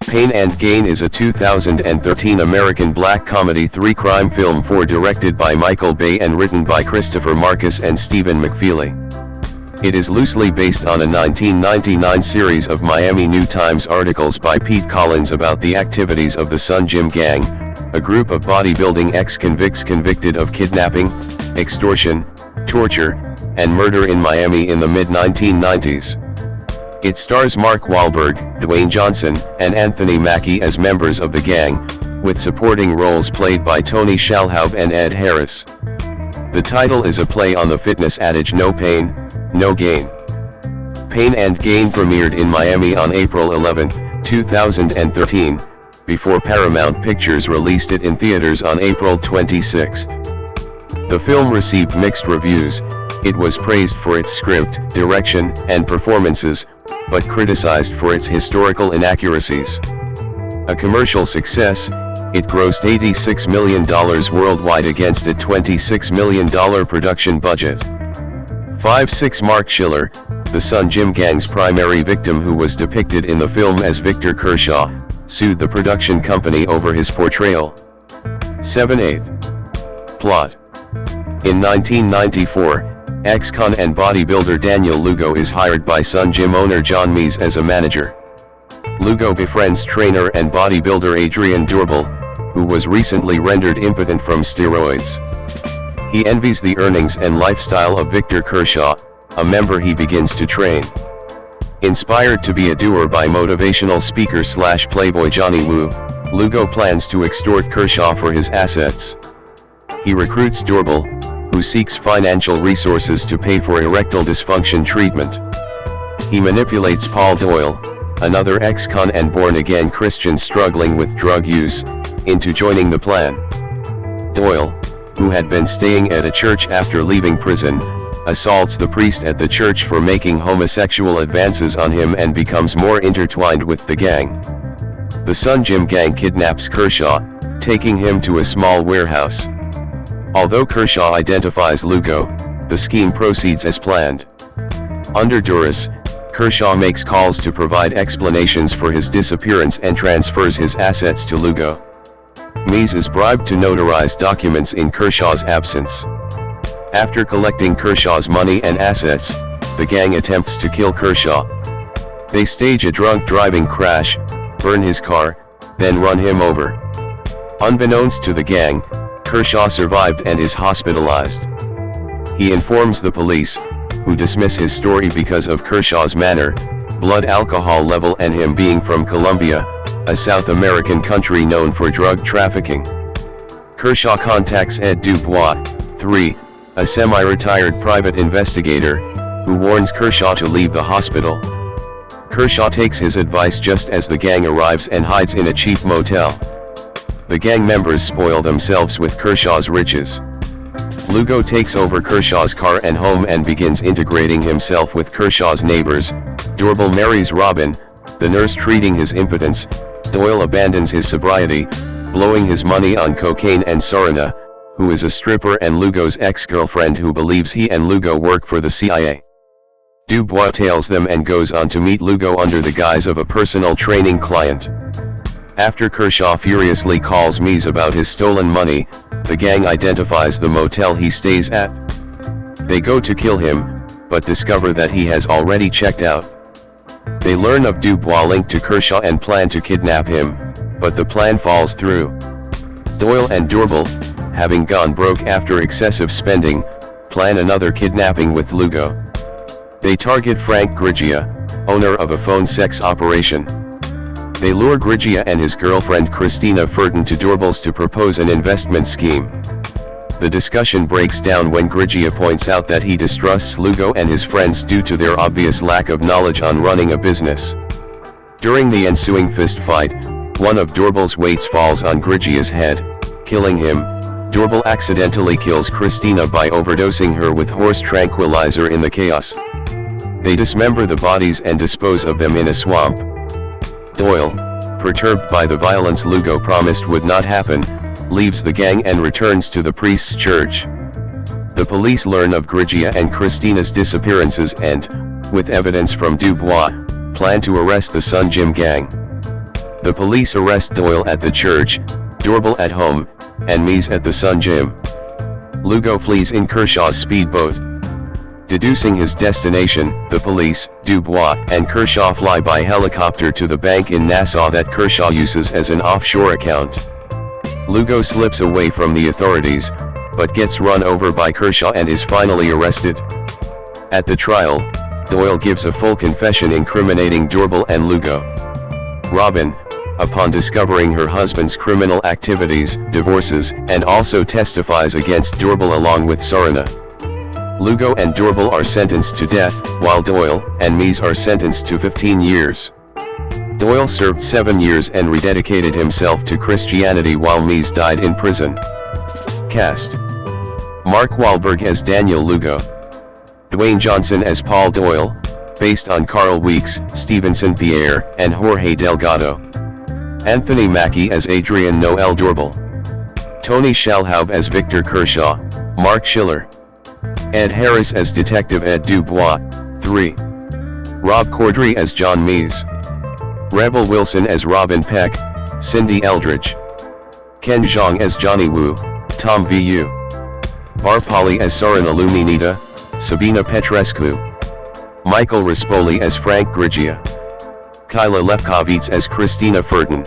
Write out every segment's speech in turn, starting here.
Pain and Gain is a 2013 American black comedy three-crime film directed by Michael Bay and written by Christopher Marcus and Stephen McFeely. It is loosely based on a 1999 series of Miami New Times articles by Pete Collins about the activities of the Sun Gym Gang, a group of bodybuilding ex-convicts convicted of kidnapping, extortion, torture, and murder in Miami in the mid-1990s. It stars Mark Wahlberg, Dwayne Johnson, and Anthony Mackie as members of the gang, with supporting roles played by Tony Shalhoub and Ed Harris. The title is a play on the fitness adage "No pain, no gain." Pain and Gain premiered in Miami on April 11, 2013, before Paramount Pictures released it in theaters on April 26. The film received mixed reviews. It was praised for its script, direction, and performances, but criticized for its historical inaccuracies. A commercial success, it grossed $86 million worldwide against a $26 million production budget. 5'6" Mark Schiller, the Sun Gym Gang's primary victim who was depicted in the film as Victor Kershaw, sued the production company over his portrayal. 7/8. Plot. In 1994, ex-con and bodybuilder Daniel Lugo is hired by Sun Gym owner John Mees as a manager. Lugo befriends trainer and bodybuilder Adrian Durbel, who was recently rendered impotent from steroids. He envies the earnings and lifestyle of Victor Kershaw, a member he begins to train. Inspired to be a doer by motivational speaker/playboy Johnny Woo, Lugo plans to extort Kershaw for his assets. He recruits Durbel, who seeks financial resources to pay for erectile dysfunction treatment. He manipulates Paul Doyle, another ex-con and born-again Christian struggling with drug use, into joining the plan. Doyle, who had been staying at a church after leaving prison, assaults the priest at the church for making homosexual advances on him and becomes more intertwined with the gang. The Sun Gym Gang kidnaps Kershaw, taking him to a small warehouse. Although Kershaw identifies Lugo, the scheme proceeds as planned. Under duress, Kershaw makes calls to provide explanations for his disappearance and transfers his assets to Lugo. Mees is bribed to notarize documents in Kershaw's absence. After collecting Kershaw's money and assets, the gang attempts to kill Kershaw. They stage a drunk driving crash, burn his car, then run him over. Unbeknownst to the gang, Kershaw survived and is hospitalized. He informs the police, who dismiss his story because of Kershaw's manner, blood alcohol level and him being from Colombia, a South American country known for drug trafficking. Kershaw contacts Ed Dubois, 3, a semi-retired private investigator, who warns Kershaw to leave the hospital. Kershaw takes his advice just as the gang arrives and hides in a cheap motel. The gang members spoil themselves with Kershaw's riches. Lugo takes over Kershaw's car and home and begins integrating himself with Kershaw's neighbors. Durbel marries Robin, the nurse treating his impotence. Doyle abandons his sobriety, blowing his money on cocaine and Sorina, who is a stripper and Lugo's ex-girlfriend who believes he and Lugo work for the CIA. Dubois tails them and goes on to meet Lugo under the guise of a personal training client. After Kershaw furiously calls Mees about his stolen money, the gang identifies the motel he stays at. They go to kill him, but discover that he has already checked out. They learn of Dubois' link to Kershaw and plan to kidnap him, but the plan falls through. Doyle and Durbel, having gone broke after excessive spending, plan another kidnapping with Lugo. They target Frank Grigia, owner of a phone sex operation. They lure Grigia and his girlfriend Christina Furton to Durbel's to propose an investment scheme. The discussion breaks down when Grigia points out that he distrusts Lugo and his friends due to their obvious lack of knowledge on running a business. During the ensuing fist fight, one of Durbel's weights falls on Grigia's head, killing him. Durbel accidentally kills Christina by overdosing her with horse tranquilizer in the chaos. They dismember the bodies and dispose of them in a swamp. Doyle, perturbed by the violence Lugo promised would not happen, leaves the gang and returns to the priest's church. The police learn of Grigia and Christina's disappearances and, with evidence from Dubois, plan to arrest the Sun Gym Gang. The police arrest Doyle at the church, Doorbell at home, and Mies at the Sun Gym. Lugo flees in Kershaw's speedboat. Deducing his destination, the police, Dubois, and Kershaw fly by helicopter to the bank in Nassau that Kershaw uses as an offshore account. Lugo slips away from the authorities, but gets run over by Kershaw and is finally arrested. At the trial, Doyle gives a full confession incriminating Doorbell and Lugo. Robin, upon discovering her husband's criminal activities, divorces, and also testifies against Doorbell along with Sarina. Lugo and Doorbell are sentenced to death, while Doyle and Mies are sentenced to 15 years. Doyle served 7 years and rededicated himself to Christianity while Mies died in prison. Cast: Mark Wahlberg as Daniel Lugo. Dwayne Johnson as Paul Doyle, based on Carl Weeks, Stevenson Pierre, and Jorge Delgado. Anthony Mackie as Adrian Noel Doorbell. Tony Shalhoub as Victor Kershaw, Mark Schiller. Ed Harris as Detective Ed Dubois, 3. Rob Corddry as John Mies. Rebel Wilson as Robin Peck, Cindy Eldridge. Ken Jeong as Johnny Wu, Tom Vu. Bar Polly as Sarina Luminita, Sabina Petrescu. Michael Rispoli as Frank Grigia. Kyla Lefkowitz as Christina Furton.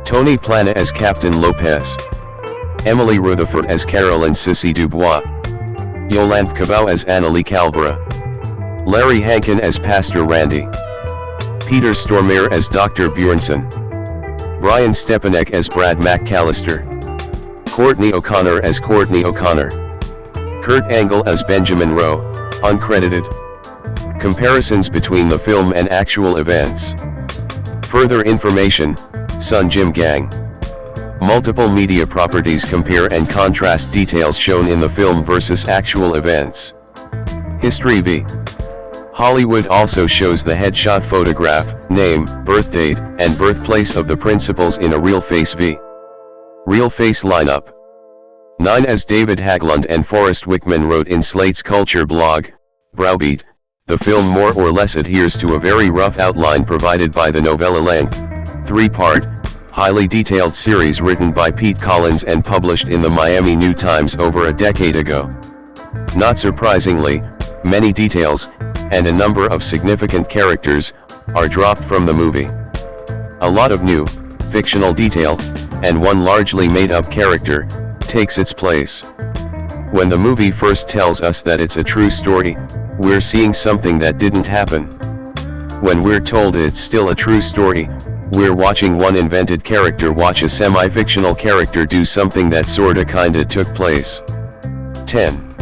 Tony Plana as Captain Lopez. Emily Rutherford as Carolyn Sissy Dubois. Yolanthe Cabau as Annalie Calvera. Larry Hankin as Pastor Randy. Peter Stormare as Dr. Bjornson. Brian Stepanek as Brad McAllister. Courtney O'Connor as Courtney O'Connor. Kurt Angle as Benjamin Rowe, uncredited. Comparisons between the film and actual events. Further information, Sun Gym Gang. Multiple media properties compare and contrast details shown in the film versus actual events. History v. Hollywood also shows the headshot photograph, name, birth date, and birthplace of the principals in a real face v. Real face lineup. 9 as David Haglund and Forrest Wickman wrote in Slate's culture blog, Browbeat, the film more or less adheres to a very rough outline provided by the novella-length, 3-part, highly detailed series written by Pete Collins and published in the Miami New Times over a decade ago. Not surprisingly, many details, and a number of significant characters, are dropped from the movie. A lot of new, fictional detail, and one largely made-up character, takes its place. When the movie first tells us that it's a true story, we're seeing something that didn't happen. When we're told it's still a true story, we're watching one invented character watch a semi-fictional character do something that sorta kinda took place. 10.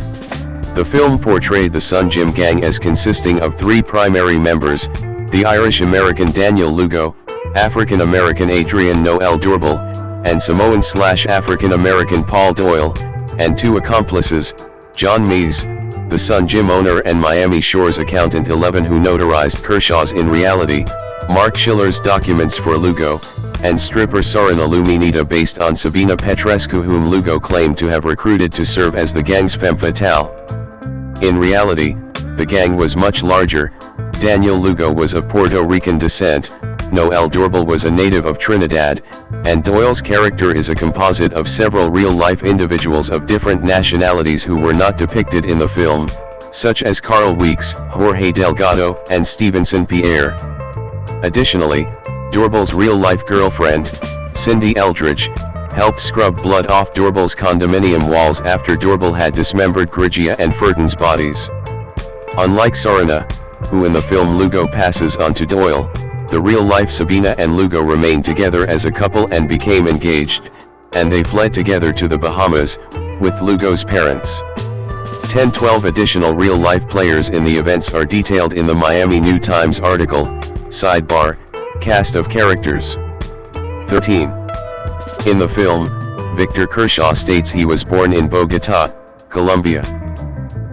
The film portrayed the Sun Gym Gang as consisting of 3 primary members, the Irish-American Daniel Lugo, African-American Adrian Noel Doorbell, and Samoan/African-American Paul Doyle, and 2 accomplices, John Mies, the Sun Gym owner and Miami Shores accountant 11 who notarized Kershaw's in reality, Mark Schiller's documents for Lugo, and stripper Sarina Luminita based on Sabina Petrescu whom Lugo claimed to have recruited to serve as the gang's femme fatale. In reality, the gang was much larger. Daniel Lugo was of Puerto Rican descent, Noel Doorbell was a native of Trinidad, and Doyle's character is a composite of several real-life individuals of different nationalities who were not depicted in the film, such as Carl Weeks, Jorge Delgado, and Stevenson Pierre. Additionally, Doorbell's real-life girlfriend, Cindy Eldridge, helped scrub blood off Doorbell's condominium walls after Doorbell had dismembered Grigia and Furton's bodies. Unlike Sarina, who in the film Lugo passes on to Doyle, the real-life Sabina and Lugo remained together as a couple and became engaged, and they fled together to the Bahamas, with Lugo's parents. 10-12 additional real-life players in the events are detailed in the Miami New Times article, Sidebar, Cast of Characters. 13. In the film, Victor Kershaw states he was born in Bogotá, Colombia.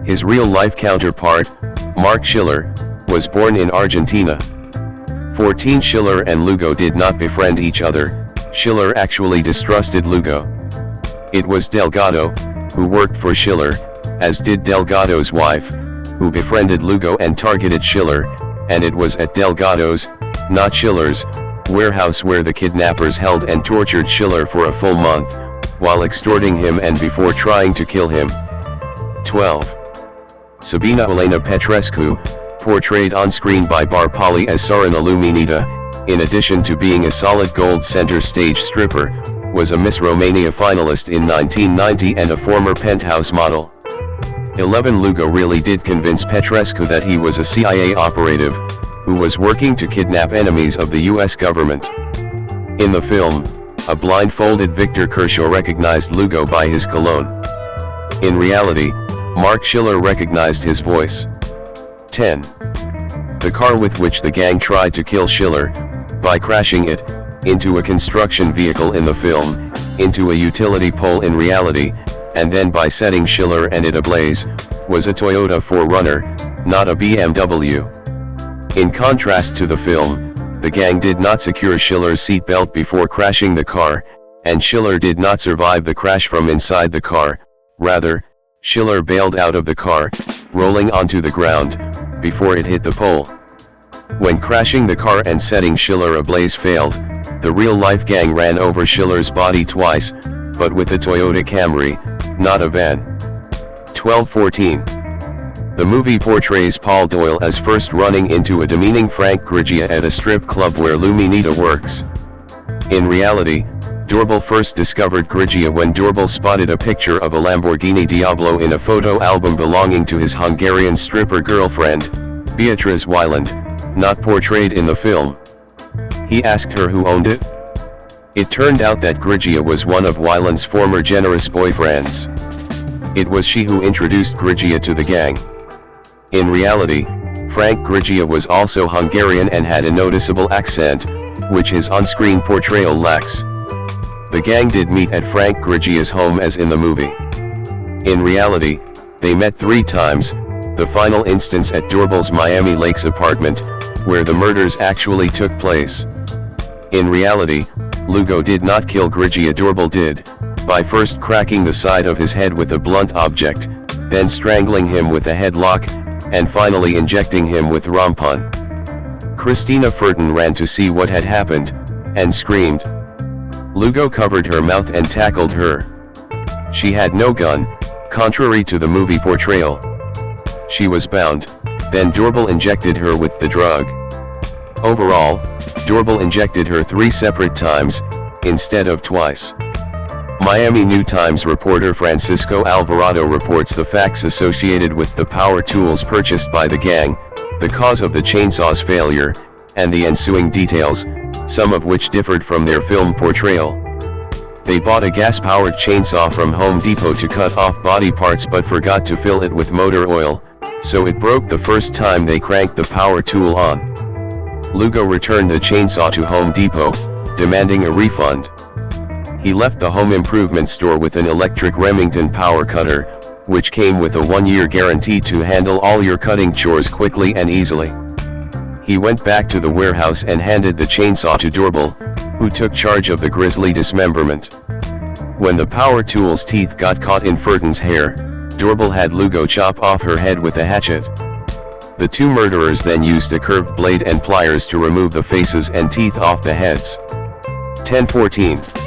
His real-life counterpart, Mark Schiller, was born in Argentina. 14 Schiller and Lugo did not befriend each other. Schiller actually distrusted Lugo. It was Delgado, who worked for Schiller, as did Delgado's wife, who befriended Lugo and targeted Schiller, and it was at Delgado's, not Schiller's, warehouse where the kidnappers held and tortured Schiller for a full month, while extorting him and before trying to kill him. 12. Sabina Elena Petrescu, portrayed on screen by Barpali as Sarina Luminita, in addition to being a solid gold center stage stripper, was a Miss Romania finalist in 1990 and a former Penthouse model. 11. Lugo really did convince Petrescu that he was a CIA operative, who was working to kidnap enemies of the US government. In the film, a blindfolded Victor Kershaw recognized Lugo by his cologne. In reality, Mark Schiller recognized his voice. 10. The car with which the gang tried to kill Schiller, by crashing it, into a construction vehicle in the film, into a utility pole in reality, and then by setting Schiller and it ablaze, was a Toyota 4Runner, not a BMW. In contrast to the film, the gang did not secure Schiller's seatbelt before crashing the car, and Schiller did not survive the crash from inside the car. Rather, Schiller bailed out of the car, rolling onto the ground, before it hit the pole. When crashing the car and setting Schiller ablaze failed, the real-life gang ran over Schiller's body twice, but with a Toyota Camry, not a van. 12-14. The movie portrays Paul Doyle as first running into a demeaning Frank Grigia at a strip club where Luminita works. In reality, Dorbal first discovered Grigia when Dorbal spotted a picture of a Lamborghini Diablo in a photo album belonging to his Hungarian stripper girlfriend, Beatrice Wieland, not portrayed in the film. He asked her who owned it. It turned out that Grigia was one of Wieland's former generous boyfriends. It was she who introduced Grigia to the gang. In reality, Frank Grigia was also Hungarian and had a noticeable accent, which his on-screen portrayal lacks. The gang did meet at Frank Grigia's home as in the movie. In reality, they met 3 times, the final instance at Dorbal's Miami Lakes apartment, where the murders actually took place. In reality, Lugo did not kill Grigia. Dorbal did, by first cracking the side of his head with a blunt object, then strangling him with a headlock, and finally injecting him with Rompun. Christina Furton ran to see what had happened, and screamed. Lugo covered her mouth and tackled her. She had no gun, contrary to the movie portrayal. She was bound, then Dorbal injected her with the drug. Overall, Dorbal injected her 3 separate times, instead of twice. Miami New Times reporter Francisco Alvarado reports the facts associated with the power tools purchased by the gang, the cause of the chainsaw's failure, and the ensuing details, some of which differed from their film portrayal. They bought a gas-powered chainsaw from Home Depot to cut off body parts but forgot to fill it with motor oil, so it broke the first time they cranked the power tool on. Lugo returned the chainsaw to Home Depot, demanding a refund. He left the home improvement store with an electric Remington power cutter, which came with a 1-year guarantee to handle all your cutting chores quickly and easily. He went back to the warehouse and handed the chainsaw to Dorbal, who took charge of the grisly dismemberment. When the power tool's teeth got caught in Furton's hair, Dorbal had Lugo chop off her head with a hatchet. The 2 murderers then used a curved blade and pliers to remove the faces and teeth off the heads. 10-14.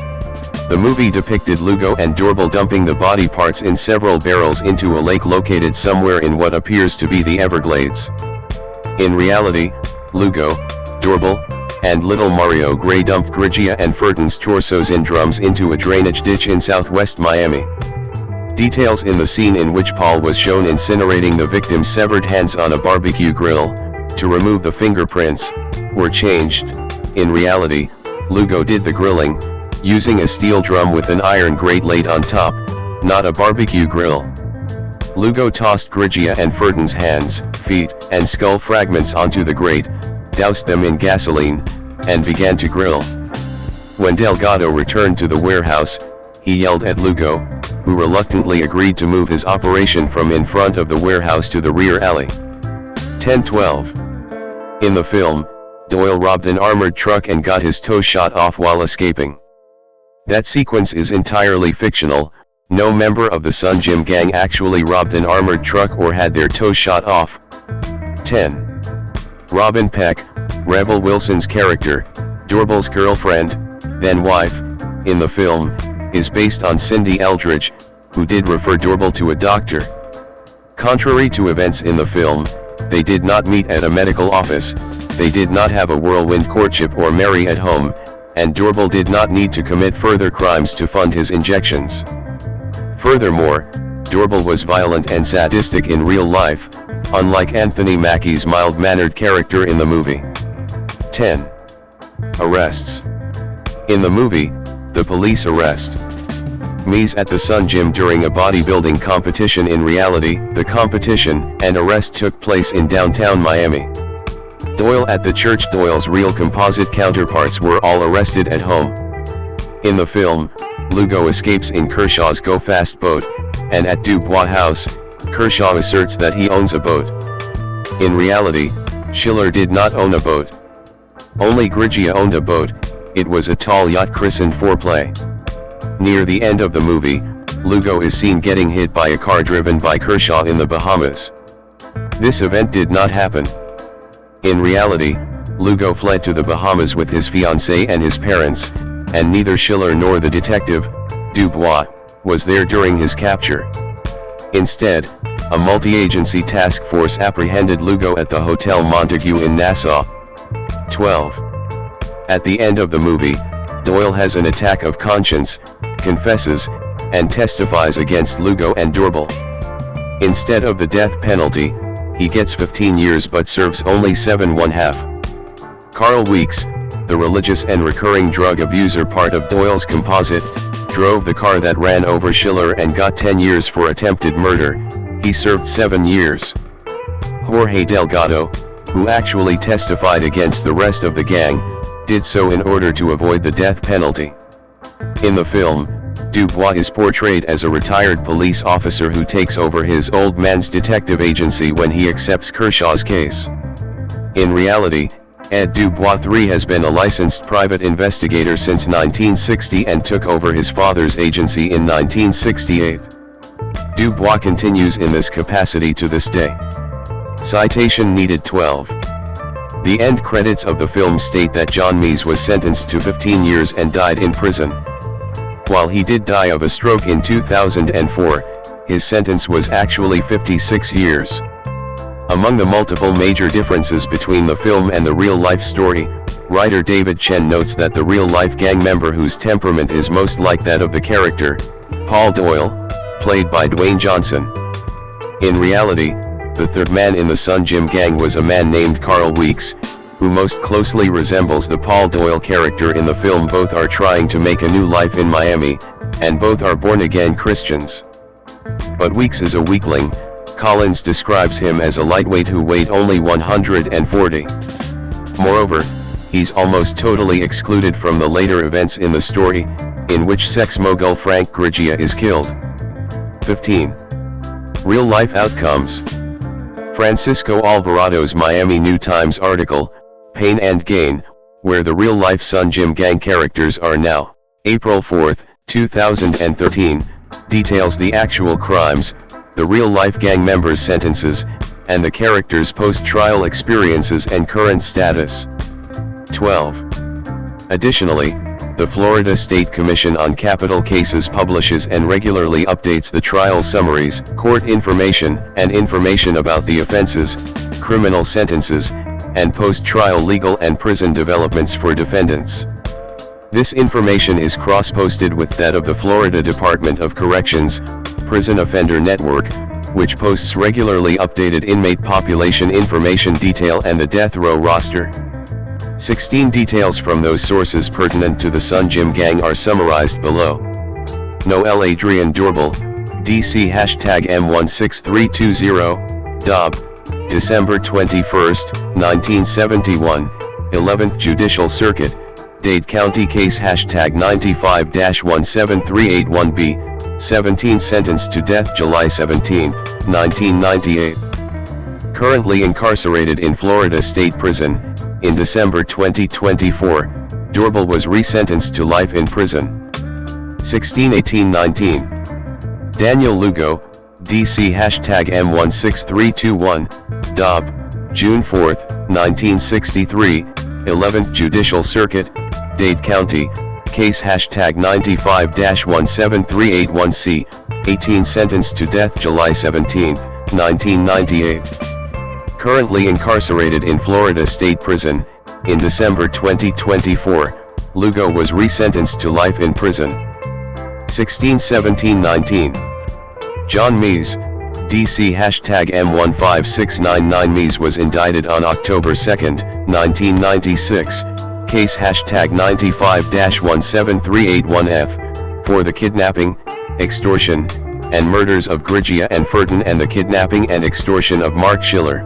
The movie depicted Lugo and Dorbal dumping the body parts in several barrels into a lake located somewhere in what appears to be the Everglades. In reality, Lugo, Dorbal, and Little Mario Gray dumped Grigia and Furton's torsos in drums into a drainage ditch in southwest Miami. Details in the scene in which Paul was shown incinerating the victim's severed hands on a barbecue grill, to remove the fingerprints, were changed. In reality, Lugo did the grilling, using a steel drum with an iron grate laid on top, not a barbecue grill. Lugo tossed Grigia and Furton's hands, feet, and skull fragments onto the grate, doused them in gasoline, and began to grill. When Delgado returned to the warehouse, he yelled at Lugo, who reluctantly agreed to move his operation from in front of the warehouse to the rear alley. 10-12. In the film, Doyle robbed an armored truck and got his toe shot off while escaping. That sequence is entirely fictional. No member of the Sun Gym gang actually robbed an armored truck or had their toe shot off. 10. Robin Peck, Rebel Wilson's character, Dorble's girlfriend, then wife, in the film, is based on Cindy Eldridge, who did refer Dorble to a doctor. Contrary to events in the film, they did not meet at a medical office, they did not have a whirlwind courtship or marry at home, and Dorble did not need to commit further crimes to fund his injections. Furthermore, Dorble was violent and sadistic in real life, unlike Anthony Mackie's mild-mannered character in the movie. 10. Arrests. In the movie, the police arrest Mies at the Sun Gym during a bodybuilding competition. In reality, the competition and arrest took place in downtown Miami. Doyle at the church. Doyle's real composite counterparts were all arrested at home. In the film, Lugo escapes in Kershaw's go-fast boat, and at Dubois' house, Kershaw asserts that he owns a boat. In reality, Schiller did not own a boat. Only Grigia owned a boat. It was a tall yacht christened Foreplay. Near the end of the movie, Lugo is seen getting hit by a car driven by Kershaw in the Bahamas. This event did not happen. In reality, Lugo fled to the Bahamas with his fiancée and his parents, and neither Schiller nor the detective, Dubois, was there during his capture. Instead, a multi-agency task force apprehended Lugo at the Hotel Montague in Nassau. 12. At the end of the movie, Doyle has an attack of conscience, confesses, and testifies against Lugo and Dorble. Instead of the death penalty, he gets 15 years but serves only 7½ Carl Weeks, the religious and recurring drug abuser part of Doyle's composite, drove the car that ran over Schiller and got 10 years for attempted murder. He served 7 years. Jorge Delgado, who actually testified against the rest of the gang, did so in order to avoid the death penalty. In the film, Dubois is portrayed as a retired police officer who takes over his old man's detective agency when he accepts Kershaw's case. In reality, Ed Dubois III has been a licensed private investigator since 1960 and took over his father's agency in 1968. Dubois continues in this capacity to this day. Citation needed. 12. The end credits of the film state that John Mies was sentenced to 15 years and died in prison. While he did die of a stroke in 2004, his sentence was actually 56 years. Among the multiple major differences between the film and the real-life story, writer David Chen notes that the real-life gang member whose temperament is most like that of the character, Paul Doyle, played by Dwayne Johnson. In reality, the third man in the Sun Gym gang was a man named Carl Weeks, who most closely resembles the Paul Doyle character in the film. Both are trying to make a new life in Miami, and both are born-again Christians. But Weeks is a weakling. Collins describes him as a lightweight who weighed only 140. Moreover, he's almost totally excluded from the later events in the story, in which sex mogul Frank Grigia is killed. 15. Real-life outcomes. Francisco Alvarado's Miami New Times article, Pain and Gain, where the real-life Sun Gym gang characters are now, April 4, 2013, details the actual crimes, the real-life gang members' sentences, and the characters' post-trial experiences and current status. 12. Additionally, the Florida State Commission on Capital Cases publishes and regularly updates the trial summaries, court information, and information about the offenses, criminal sentences, and post-trial legal and prison developments for defendants. This information is cross-posted with that of the Florida Department of Corrections, Prison Offender Network, which posts regularly updated inmate population information detail and the death row roster. 16 details from those sources pertinent to the Sun Gym gang are summarized below. Noel Adrian Dorble, DC #M16320, Dobb, December 21, 1971, 11th Judicial Circuit, Dade County Case #95-17381B, 17 sentenced to death July 17, 1998. Currently incarcerated in Florida State Prison. In December 2024, Dorble was resentenced to life in prison. 16-18-19. Daniel Lugo, DC #M16321, Dobb, June 4, 1963, 11th Judicial Circuit, Dade County, case #95-17381C, 18 sentenced to death July 17, 1998. Currently incarcerated in Florida State Prison. In December 2024, Lugo was resentenced to life in prison. 16-17-19. John Mees, DC #M15699 Mees was indicted on October 2, 1996, case #95-17381F, for the kidnapping, extortion, and murders of Grigia and Furton and the kidnapping and extortion of Mark Schiller.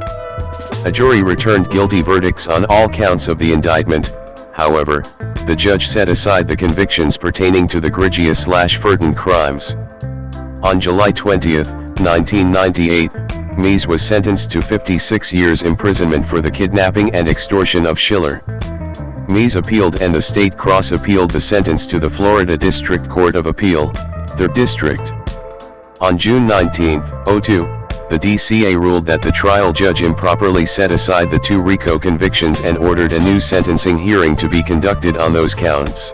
A jury returned guilty verdicts on all counts of the indictment. However, the judge set aside the convictions pertaining to the Grigia/Furton crimes. On July 20, 1998, Mees was sentenced to 56 years imprisonment for the kidnapping and extortion of Schiller. Mees appealed and the state cross-appealed the sentence to the Florida District Court of Appeal, 3rd District. On June 19, 2002, the DCA ruled that the trial judge improperly set aside the 2 RICO convictions and ordered a new sentencing hearing to be conducted on those counts.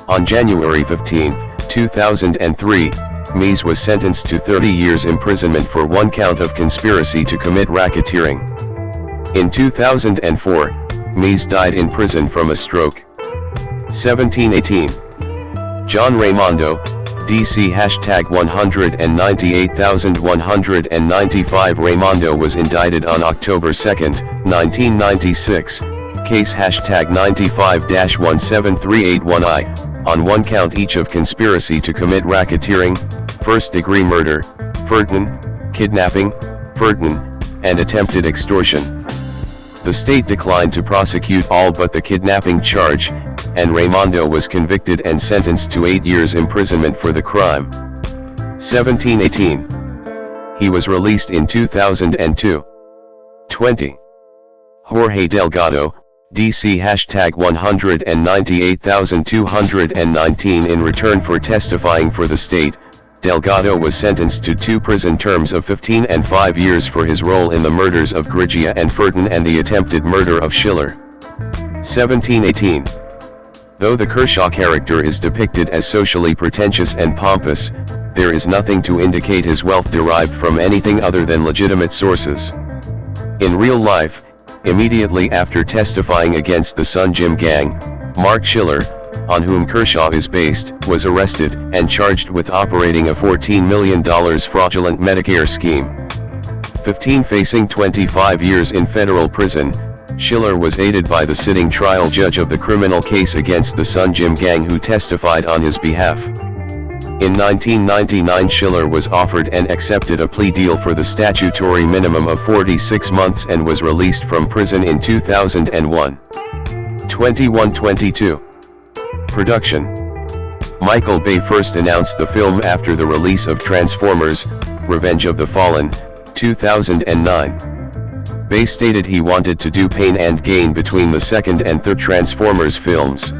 On January 15, 2003, Mees was sentenced to 30 years imprisonment for 1 count of conspiracy to commit racketeering. In 2004, Mees died in prison from a stroke. 17-18. John Raimondo, DC #198195 Raimondo was indicted on October 2, 1996, case #95-17381I, on 1 count each of conspiracy to commit racketeering, first-degree murder, Furton, kidnapping, Furton, and attempted extortion. The state declined to prosecute all but the kidnapping charge, and Raimondo was convicted and sentenced to 8 years imprisonment for the crime. 17-18. He was released in 2002. 20. Jorge Delgado, DC #198219 in return for testifying for the state. Delgado was sentenced to 2 prison terms of 15 and 5 years for his role in the murders of Grigia and Furton and the attempted murder of Schiller. 17-18. Though the Kershaw character is depicted as socially pretentious and pompous, there is nothing to indicate his wealth derived from anything other than legitimate sources. In real life, immediately after testifying against the Sun Gym Gang, Mark Schiller, on whom Kershaw is based, was arrested and charged with operating a $14 million fraudulent Medicare scheme. 15 facing 25 years in federal prison, Schiller was aided by the sitting trial judge of the criminal case against the Sun Gym Gang who testified on his behalf. In 1999 Schiller was offered and accepted a plea deal for the statutory minimum of 46 months and was released from prison in 2001. 21-22. Production. Michael Bay first announced the film after the release of Transformers: Revenge of the Fallen, 2009. Bay stated he wanted to do Pain and Gain between the second and third Transformers films.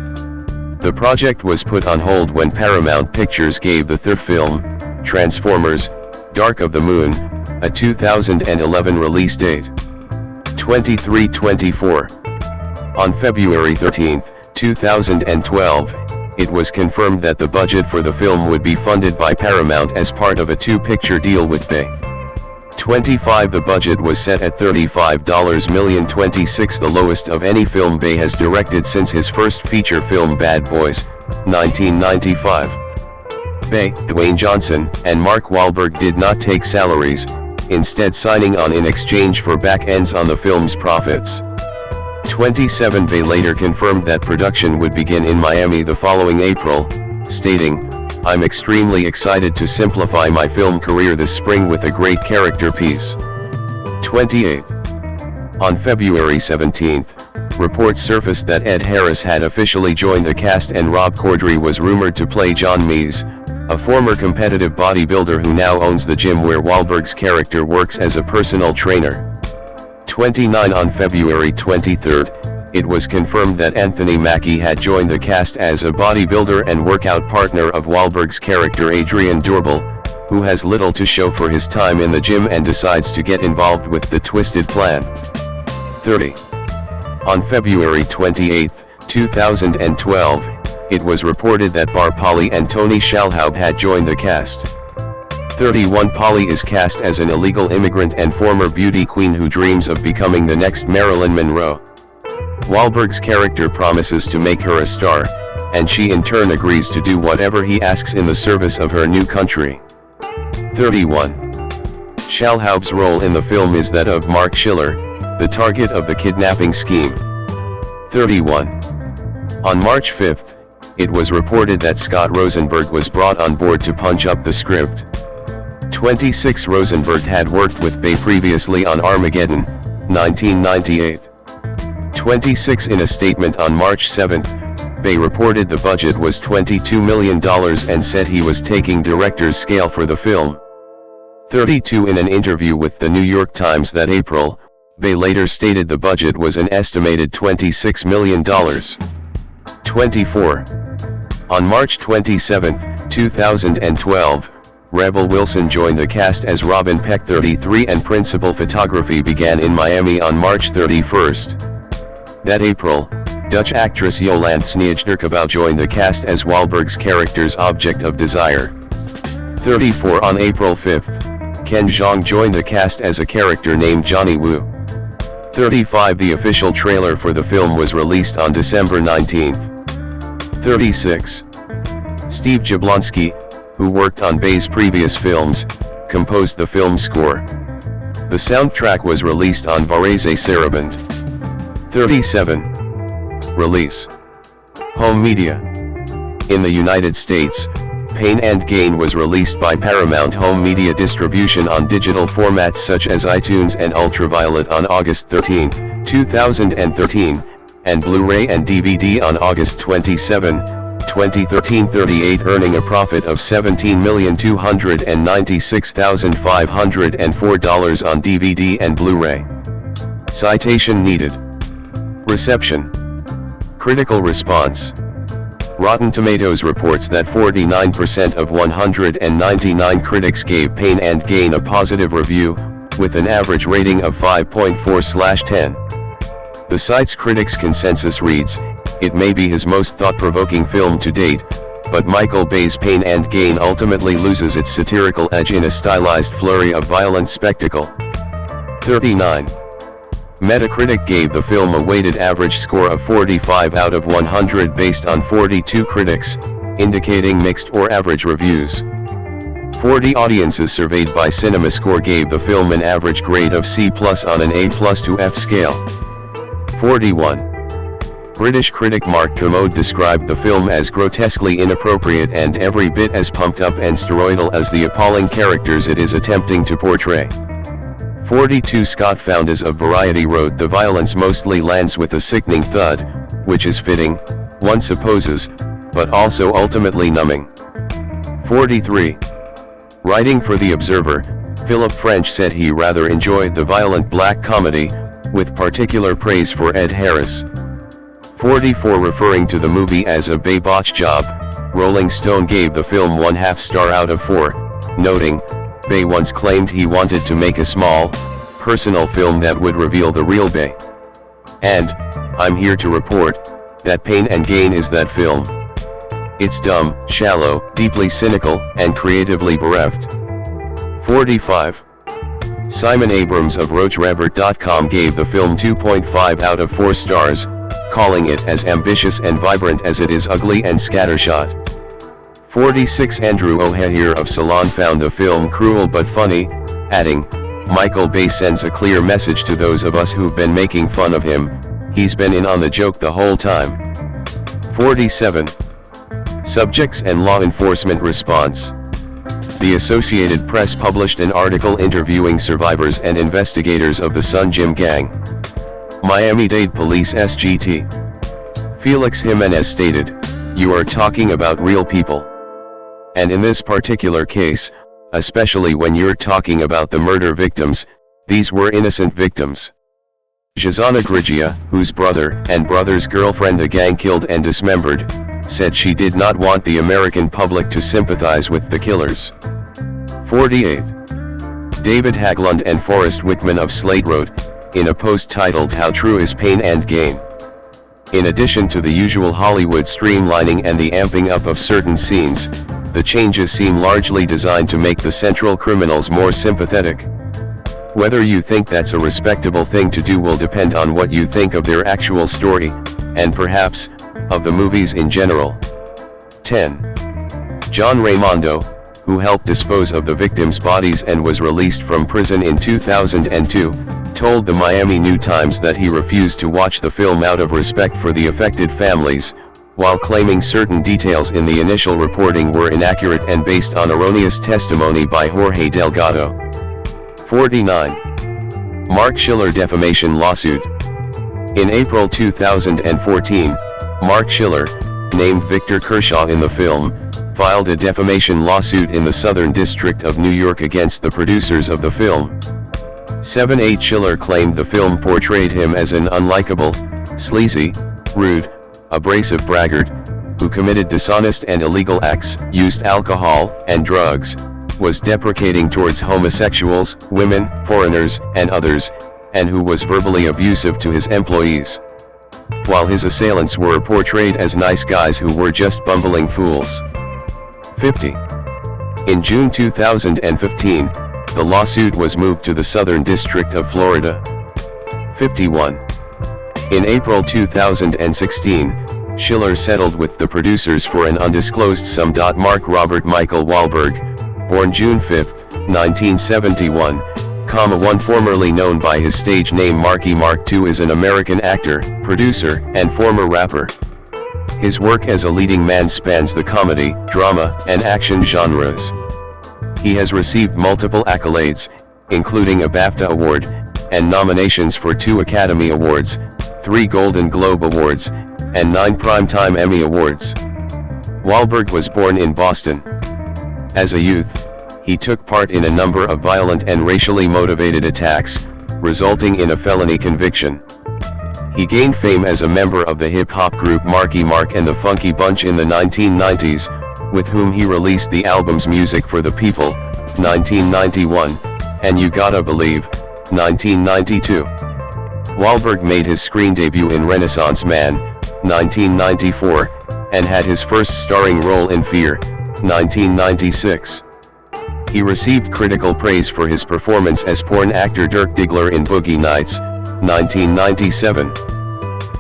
The project was put on hold when Paramount Pictures gave the third film, Transformers: Dark of the Moon, a 2011 release date. 23-24. On February 13, 2012, it was confirmed that the budget for the film would be funded by Paramount as part of a 2-picture deal with Bay. 25. The budget was set at $35 million, 26, the lowest of any film Bay has directed since his first feature film Bad Boys, 1995. Bay, Dwayne Johnson, and Mark Wahlberg did not take salaries, instead signing on in exchange for back ends on the film's profits. 27. Bay later confirmed that production would begin in Miami the following April, stating, "I'm extremely excited to simplify my film career this spring with a great character piece." 28. On February 17, reports surfaced that Ed Harris had officially joined the cast and Rob Corddry was rumored to play John Mees, a former competitive bodybuilder who now owns the gym where Wahlberg's character works as a personal trainer. 29. On February 23, it was confirmed that Anthony Mackie had joined the cast as a bodybuilder and workout partner of Wahlberg's character Adrian Doorbell, who has little to show for his time in the gym and decides to get involved with the twisted plan. 30. On February 28, 2012, it was reported that Bar Polly and Tony Shalhoub had joined the cast. 31 Polly is cast as an illegal immigrant and former beauty queen who dreams of becoming the next Marilyn Monroe. Wahlberg's character promises to make her a star, and she in turn agrees to do whatever he asks in the service of her new country. 31. Shalhoub's role in the film is that of Mark Schiller, the target of the kidnapping scheme. 31. On March 5, it was reported that Scott Rosenberg was brought on board to punch up the script. 26. Rosenberg had worked with Bay previously on Armageddon, 1998. 26. In a statement on March 7, Bay reported the budget was $22 million and said he was taking director's scale for the film. 32. In an interview with the New York Times that April, Bay later stated the budget was an estimated $26 million. 24. On March 27, 2012, Rebel Wilson joined the cast as Robin Peck. 33. And principal photography began in Miami on March 31. That April, Dutch actress Yolande Sneijderkabau joined the cast as Wahlberg's character's object of desire. 34. On April 5, Ken Jeong joined the cast as a character named Johnny Woo. 35. The official trailer for the film was released on December 19. 36. Steve Jablonsky, who worked on Bay's previous films, composed the film score. The soundtrack was released on Varese Saraband. 37. Release. Home media. In the United States, Pain and Gain was released by Paramount Home Media Distribution on digital formats such as iTunes and Ultraviolet on August 13, 2013, and Blu-ray and DVD on August 27, 2013. 38. Earning a profit of $17,296,504 on DVD and Blu-ray. Citation needed. Reception. Critical response. Rotten Tomatoes reports that 49% of 199 critics gave Pain and Gain a positive review, with an average rating of 5.4/10. The site's critics' consensus reads, "It may be his most thought-provoking film to date, but Michael Bay's Pain and Gain ultimately loses its satirical edge in a stylized flurry of violent spectacle." 39. Metacritic gave the film a weighted average score of 45 out of 100 based on 42 critics, indicating mixed or average reviews. 40 audiences surveyed by CinemaScore gave the film an average grade of C+ on an A+ to F scale. 41. British critic Mark Kermode described the film as grotesquely inappropriate and every bit as pumped up and steroidal as the appalling characters it is attempting to portray. 42. Scott Foundas of Variety wrote, "The violence mostly lands with a sickening thud, which is fitting, one supposes, but also ultimately numbing." 43. Writing for The Observer, Philip French said he rather enjoyed the violent black comedy, with particular praise for Ed Harris. 44. Referring to the movie as a Bay botch job, Rolling Stone gave the film 1/2 star out of 4, noting, "Bay once claimed he wanted to make a small, personal film that would reveal the real Bay. And, I'm here to report, that Pain and Gain is that film. It's dumb, shallow, deeply cynical, and creatively bereft." 45. Simon Abrams of RoachRevert.com gave the film 2.5 out of 4 stars, calling it as ambitious and vibrant as it is ugly and scattershot. 46. Andrew O'Hare of Salon found the film cruel but funny, adding, "Michael Bay sends a clear message to those of us who've been making fun of him, he's been in on the joke the whole time." 47. Subjects and law enforcement response. The Associated Press published an article interviewing survivors and investigators of the Sun Gym Gang. Miami-Dade Police SGT. Felix Jimenez stated, "You are talking about real people. And in this particular case, especially when you're talking about the murder victims, these were innocent victims." Jazana Grigia, whose brother and brother's girlfriend the gang killed and dismembered, said she did not want the American public to sympathize with the killers. 48. David Haglund and Forrest Wickman of Slate wrote, in a post titled "How True is Pain and Gain?" In addition to the usual Hollywood streamlining and the amping up of certain scenes, the changes seem largely designed to make the central criminals more sympathetic. Whether you think that's a respectable thing to do will depend on what you think of their actual story, and perhaps, of the movies in general. 10. John Raimondo, who helped dispose of the victims' bodies and was released from prison in 2002, told the Miami New Times that he refused to watch the film out of respect for the affected families, while claiming certain details in the initial reporting were inaccurate and based on erroneous testimony by Jorge Delgado. 49. Mark Schiller defamation lawsuit. In April 2014, Mark Schiller, named Victor Kershaw in the film, filed a defamation lawsuit in the Southern District of New York against the producers of the film. 7-8 Schiller claimed the film portrayed him as an unlikable, sleazy, rude, abrasive braggart, who committed dishonest and illegal acts, used alcohol and drugs, was deprecating towards homosexuals, women, foreigners, and others, and who was verbally abusive to his employees. While his assailants were portrayed as nice guys who were just bumbling fools. 50. In June 2015, the lawsuit was moved to the Southern District of Florida. 51. In April 2016, Schiller settled with the producers for an undisclosed sum. Mark Robert Michael Wahlberg, born June 5, 1971, one formerly known by his stage name Marky Mark II, is an American actor, producer, and former rapper. His work as a leading man spans the comedy, drama, and action genres. He has received multiple accolades, including a BAFTA Award, and nominations for 2 Academy Awards, 3 Golden Globe Awards, and 9 Primetime Emmy Awards. Wahlberg was born in Boston. As a youth, he took part in a number of violent and racially motivated attacks, resulting in a felony conviction. He gained fame as a member of the hip-hop group Marky Mark and the Funky Bunch in the 1990s, with whom he released the albums Music for the People, 1991, and You Gotta Believe, 1992. Wahlberg made his screen debut in Renaissance Man, 1994, and had his first starring role in Fear, 1996. He received critical praise for his performance as porn actor Dirk Diggler in Boogie Nights, 1997.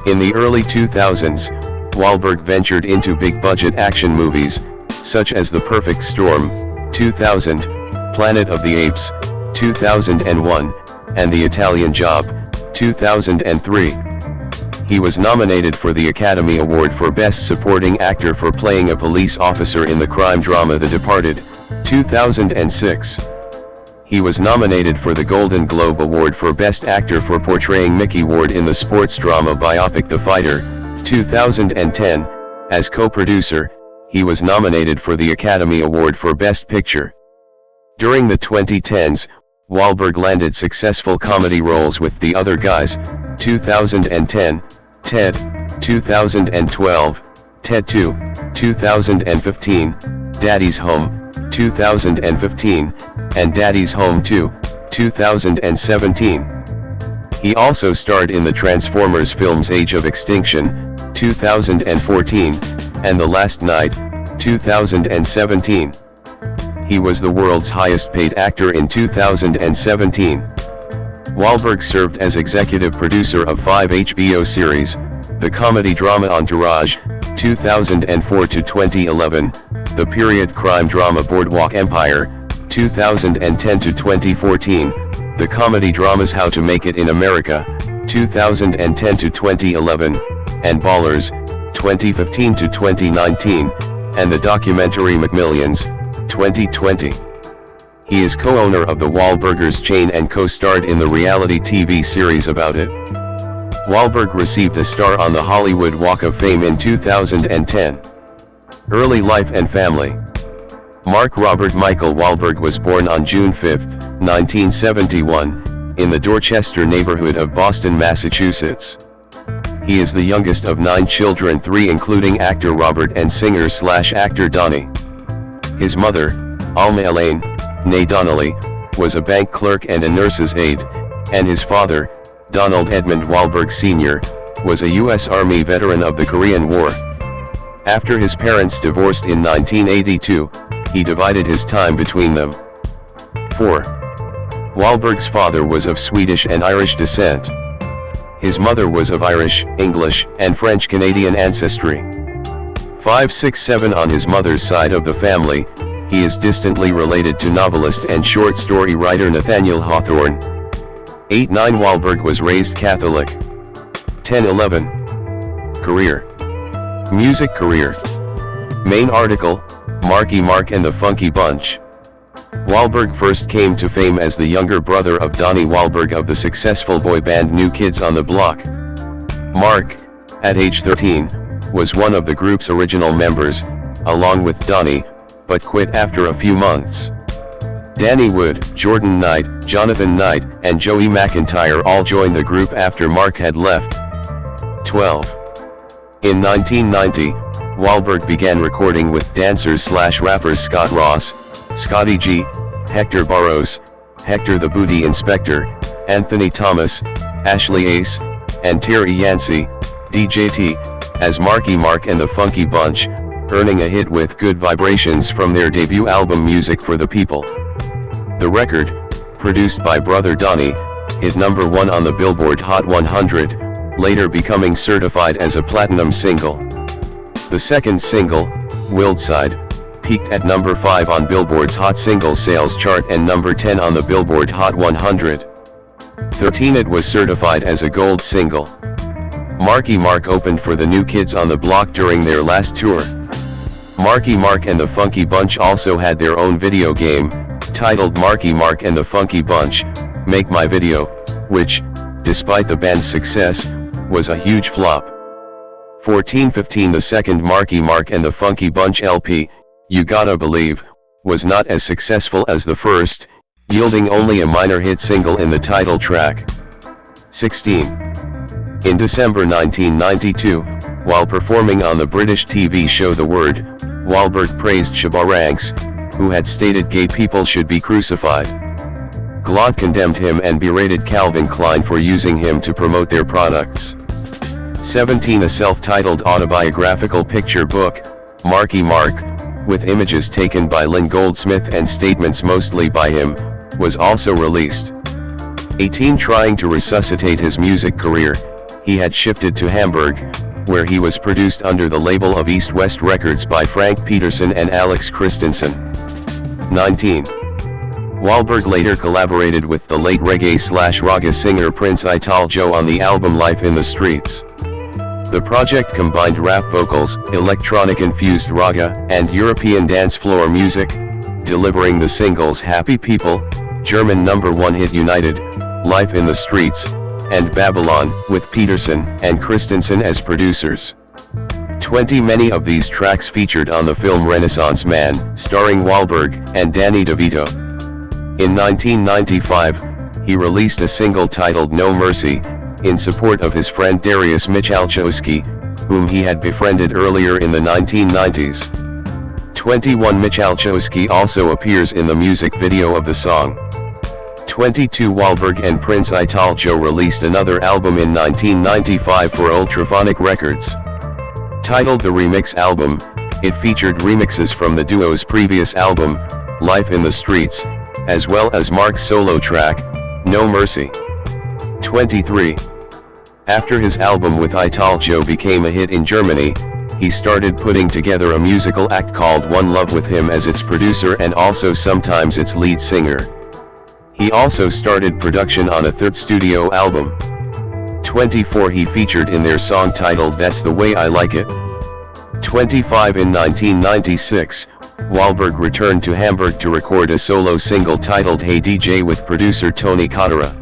In the early 2000s, Wahlberg ventured into big-budget action movies, such as The Perfect Storm, 2000, Planet of the Apes, 2001, and The Italian Job, 2003. He was nominated for the Academy Award for Best Supporting Actor for playing a police officer in the crime drama The Departed, 2006. He was nominated for the Golden Globe Award for Best Actor for portraying Mickey Ward in the sports drama biopic The Fighter, 2010. As co-producer, he was nominated for the Academy Award for Best Picture. During the 2010s, Wahlberg landed successful comedy roles with The Other Guys, 2010, Ted, 2012, Ted 2, 2015, Daddy's Home, 2015, and Daddy's Home 2, 2017. He also starred in the Transformers films Age of Extinction, 2014, and The Last Night, 2017. He was the world's highest paid actor in 2017. Wahlberg served as executive producer of 5 HBO series, the comedy drama Entourage, 2004 to 2011, the period crime drama Boardwalk Empire, 2010 to 2014, the comedy dramas How to Make It in America, 2010 to 2011, and Ballers, 2015 to 2019, and the documentary McMillions, 2020. He is co-owner of the Wahlburgers chain and co-starred in the reality TV series About It. Wahlberg received a star on the Hollywood Walk of Fame in 2010. Early life and family. Mark Robert Michael Wahlberg was born on June 5, 1971, in the Dorchester neighborhood of Boston, Massachusetts. He is the youngest of 9 children, 3 including actor Robert and singer/actor Donnie. His mother, Alma Elaine, née Donnelly, was a bank clerk and a nurse's aide, and his father, Donald Edmund Wahlberg Sr., was a U.S. Army veteran of the Korean War. After his parents divorced in 1982, he divided his time between them. 4. Wahlberg's father was of Swedish and Irish descent. His mother was of Irish, English, and French-Canadian ancestry. 5, 6, 7. On his mother's side of the family, he is distantly related to novelist and short story writer Nathaniel Hawthorne. 8, 9. Wahlberg was raised Catholic. 10, 11. Career. Music career. Main article, Marky Mark and the Funky Bunch. Wahlberg first came to fame as the younger brother of Donnie Wahlberg of the successful boy band New Kids on the Block. Mark, at age 13, was one of the group's original members, along with Donnie, but quit after a few months. Danny Wood, Jordan Knight, Jonathan Knight, and Joey McIntyre all joined the group after Mark had left. 12. In 1990, Wahlberg began recording with dancers/rappers Scott Ross, Scotty G, Hector Barros, Hector the Booty Inspector, Anthony Thomas, Ashley Ace, and Terry Yancey, DJT, as Marky Mark and the Funky Bunch, earning a hit with Good Vibrations from their debut album Music for the People. The record, produced by brother Donnie, hit number 1 on the Billboard Hot 100, later becoming certified as a platinum single. The second single, Wildside, peaked at number 5 on Billboard's Hot Singles Sales chart and number 10 on the Billboard Hot 100. 13. It was certified as a gold single. Marky Mark opened for the New Kids on the Block during their last tour. Marky Mark and the Funky Bunch also had their own video game, titled Marky Mark and the Funky Bunch, Make My Video, which, despite the band's success, was a huge flop. 14. 15. The second Marky Mark and the Funky Bunch LP, You Gotta Believe, was not as successful as the first, yielding only a minor hit single in the title track. 16. In December 1992, while performing on the British TV show The Word, Wahlberg praised Shabba Ranks, who had stated gay people should be crucified. GLAAD condemned him and berated Calvin Klein for using him to promote their products. 17. A self-titled autobiographical picture book, Marky Mark, with images taken by Lynn Goldsmith and statements mostly by him, was also released. 18. Trying to resuscitate his music career, he had shifted to Hamburg, where he was produced under the label of East West Records by Frank Peterson and Alex Christensen. 19. Wahlberg later collaborated with the late reggae/raga singer Prince Italjo on the album Life in the Streets. The project combined rap vocals, electronic-infused raga, and European dance floor music, delivering the singles Happy People, German #1 hit United, Life in the Streets, and Babylon, with Peterson and Christensen as producers. 20. Many of these tracks featured on the film Renaissance Man, starring Wahlberg and Danny DeVito. In 1995, he released a single titled No Mercy, in support of his friend Darius Michalczewski, whom he had befriended earlier in the 1990s. 21. Michalczewski also appears in the music video of the song. 22. Wahlberg and Prince Italjo released another album in 1995 for Ultraphonic Records. Titled The Remix Album, it featured remixes from the duo's previous album, Life in the Streets, as well as Mark's solo track, No Mercy. 23. After his album with Italjo became a hit in Germany, he started putting together a musical act called One Love with him as its producer and also sometimes its lead singer. He also started production on a third studio album. 24. He featured in their song titled That's the Way I Like It. 25. In 1996, Wahlberg returned to Hamburg to record a solo single titled Hey DJ with producer Tony Cotera.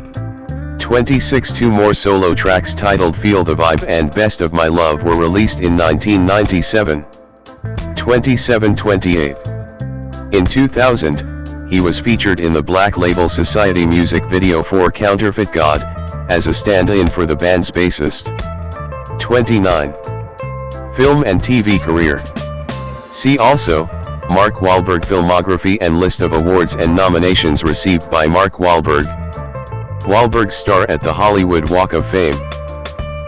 26. Two more solo tracks titled Feel the Vibe and Best of My Love were released in 1997. 27. 28. In 2000, he was featured in the Black Label Society music video for Counterfeit God, as a stand-in for the band's bassist. 29. Film and TV career. See also, Mark Wahlberg filmography and list of awards and nominations received by Mark Wahlberg. Wahlberg star at the Hollywood Walk of Fame.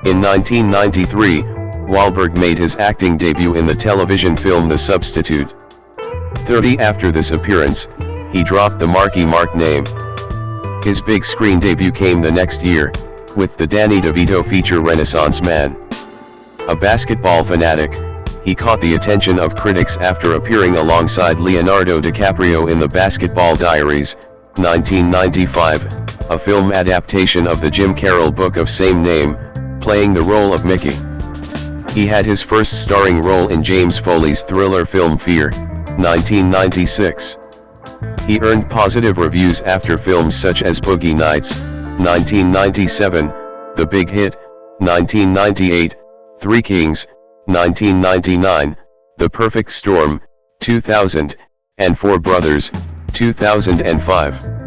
In 1993, Wahlberg made his acting debut in the television film The Substitute. 30 after this appearance, he dropped the Marky Mark name. His big screen debut came the next year, with the Danny DeVito feature Renaissance Man. A basketball fanatic, he caught the attention of critics after appearing alongside Leonardo DiCaprio in The Basketball Diaries, 1995, a film adaptation of the Jim Carroll book of same name, playing the role of Mickey. He had his first starring role in James Foley's thriller film Fear, 1996. He earned positive reviews after films such as Boogie Nights, 1997, The Big Hit, 1998, Three Kings, 1999, The Perfect Storm, 2000, and Four Brothers, 2005.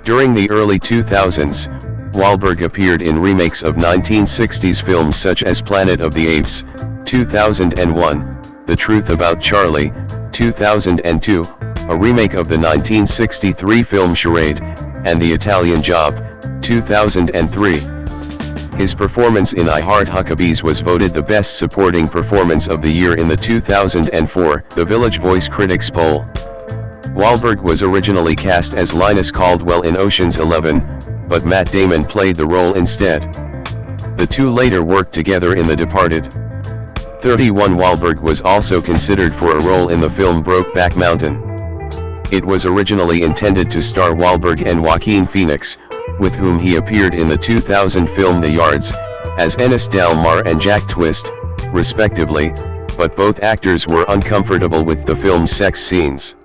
During the early 2000s, Wahlberg appeared in remakes of 1960s films such as Planet of the Apes, 2001, The Truth About Charlie, 2002, a remake of the 1963 film Charade, and The Italian Job, 2003. His performance in I Heart Huckabees was voted the best supporting performance of the year in the 2004 The Village Voice Critics Poll. Wahlberg was originally cast as Linus Caldwell in Ocean's 11, but Matt Damon played the role instead. The two later worked together in The Departed. 31 Wahlberg was also considered for a role in the film Brokeback Mountain. It was originally intended to star Wahlberg and Joaquin Phoenix, with whom he appeared in the 2000 film The Yards, as Ennis Delmar and Jack Twist, respectively, but both actors were uncomfortable with the film's sex scenes.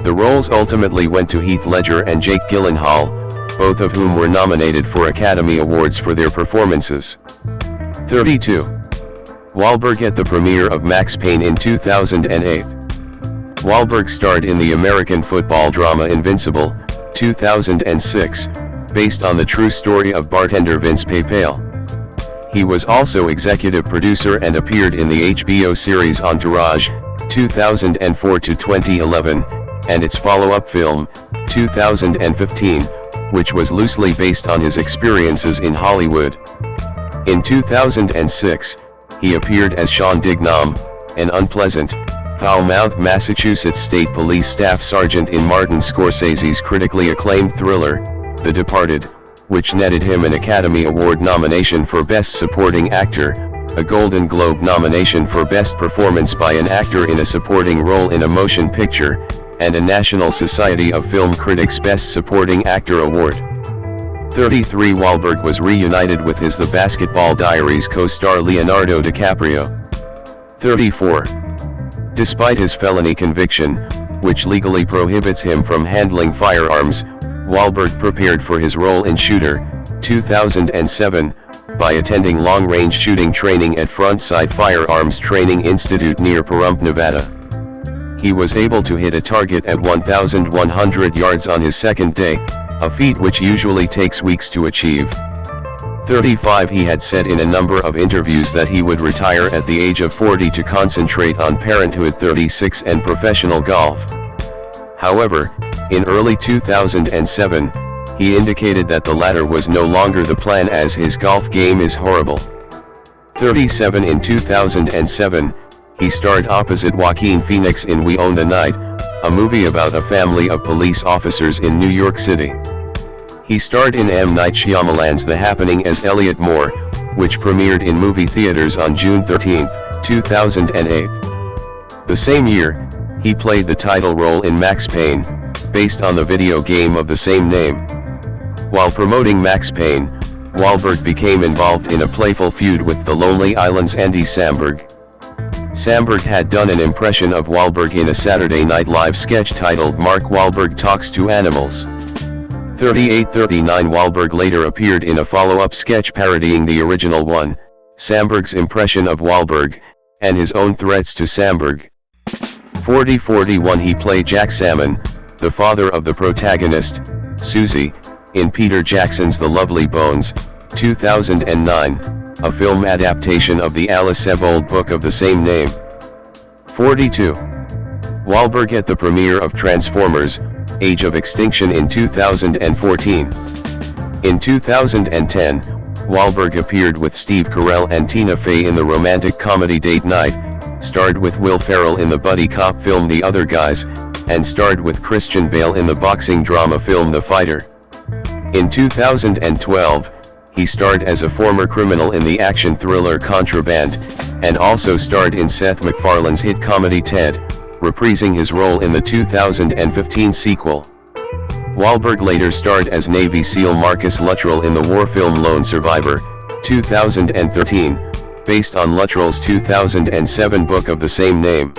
The roles ultimately went to Heath Ledger and Jake Gyllenhaal, both of whom were nominated for Academy Awards for their performances. 32. Wahlberg at the premiere of Max Payne in 2008. Wahlberg starred in the American football drama Invincible, 2006, based on the true story of bartender Vince Papale. He was also executive producer and appeared in the HBO series Entourage, 2004 to 2011, and its follow-up film, 2015, which was loosely based on his experiences in Hollywood. In 2006, he appeared as Sean Dignam, an unpleasant, foul-mouthed Massachusetts State Police staff sergeant in Martin Scorsese's critically acclaimed thriller, The Departed, which netted him an Academy Award nomination for Best Supporting Actor, a Golden Globe nomination for Best Performance by an Actor in a Supporting Role in a Motion Picture, and a National Society of Film Critics Best Supporting Actor Award. 33 Wahlberg was reunited with his The Basketball Diaries co-star Leonardo DiCaprio. 34. Despite his felony conviction, which legally prohibits him from handling firearms, Wahlberg prepared for his role in Shooter, 2007, by attending long-range shooting training at Frontside Firearms Training Institute near Pahrump, Nevada. He was able to hit a target at 1,100 yards on his second day, a feat which usually takes weeks to achieve. 35 He had said in a number of interviews that he would retire at the age of 40 to concentrate on parenthood. 36 and professional golf. However, in early 2007, he indicated that the latter was no longer the plan as his golf game is horrible. 37 In 2007, he starred opposite Joaquin Phoenix in We Own the Night, a movie about a family of police officers in New York City. He starred in M. Night Shyamalan's The Happening as Elliot Moore, which premiered in movie theaters on June 13, 2008. The same year, he played the title role in Max Payne, based on the video game of the same name. While promoting Max Payne, Wahlberg became involved in a playful feud with the Lonely Island's Andy Samberg. Samberg had done an impression of Wahlberg in a Saturday Night Live sketch titled Mark Wahlberg Talks to Animals. 38-39 Wahlberg later appeared in a follow-up sketch parodying the original one, Samberg's impression of Wahlberg, and his own threats to Samberg. 40-41 He played Jack Salmon, the father of the protagonist, Susie, in Peter Jackson's The Lovely Bones, 2009. A film adaptation of the Alice Sebold book of the same name. 42. Wahlberg at the premiere of Transformers: Age of Extinction in 2014. In 2010, Wahlberg appeared with Steve Carell and Tina Fey in the romantic comedy Date Night, starred with Will Ferrell in the buddy cop film The Other Guys, and starred with Christian Bale in the boxing drama film The Fighter. In 2012, he starred as a former criminal in the action thriller Contraband, and also starred in Seth MacFarlane's hit comedy Ted, reprising his role in the 2015 sequel. Wahlberg later starred as Navy SEAL Marcus Luttrell in the war film Lone Survivor, 2013, based on Luttrell's 2007 book of the same name.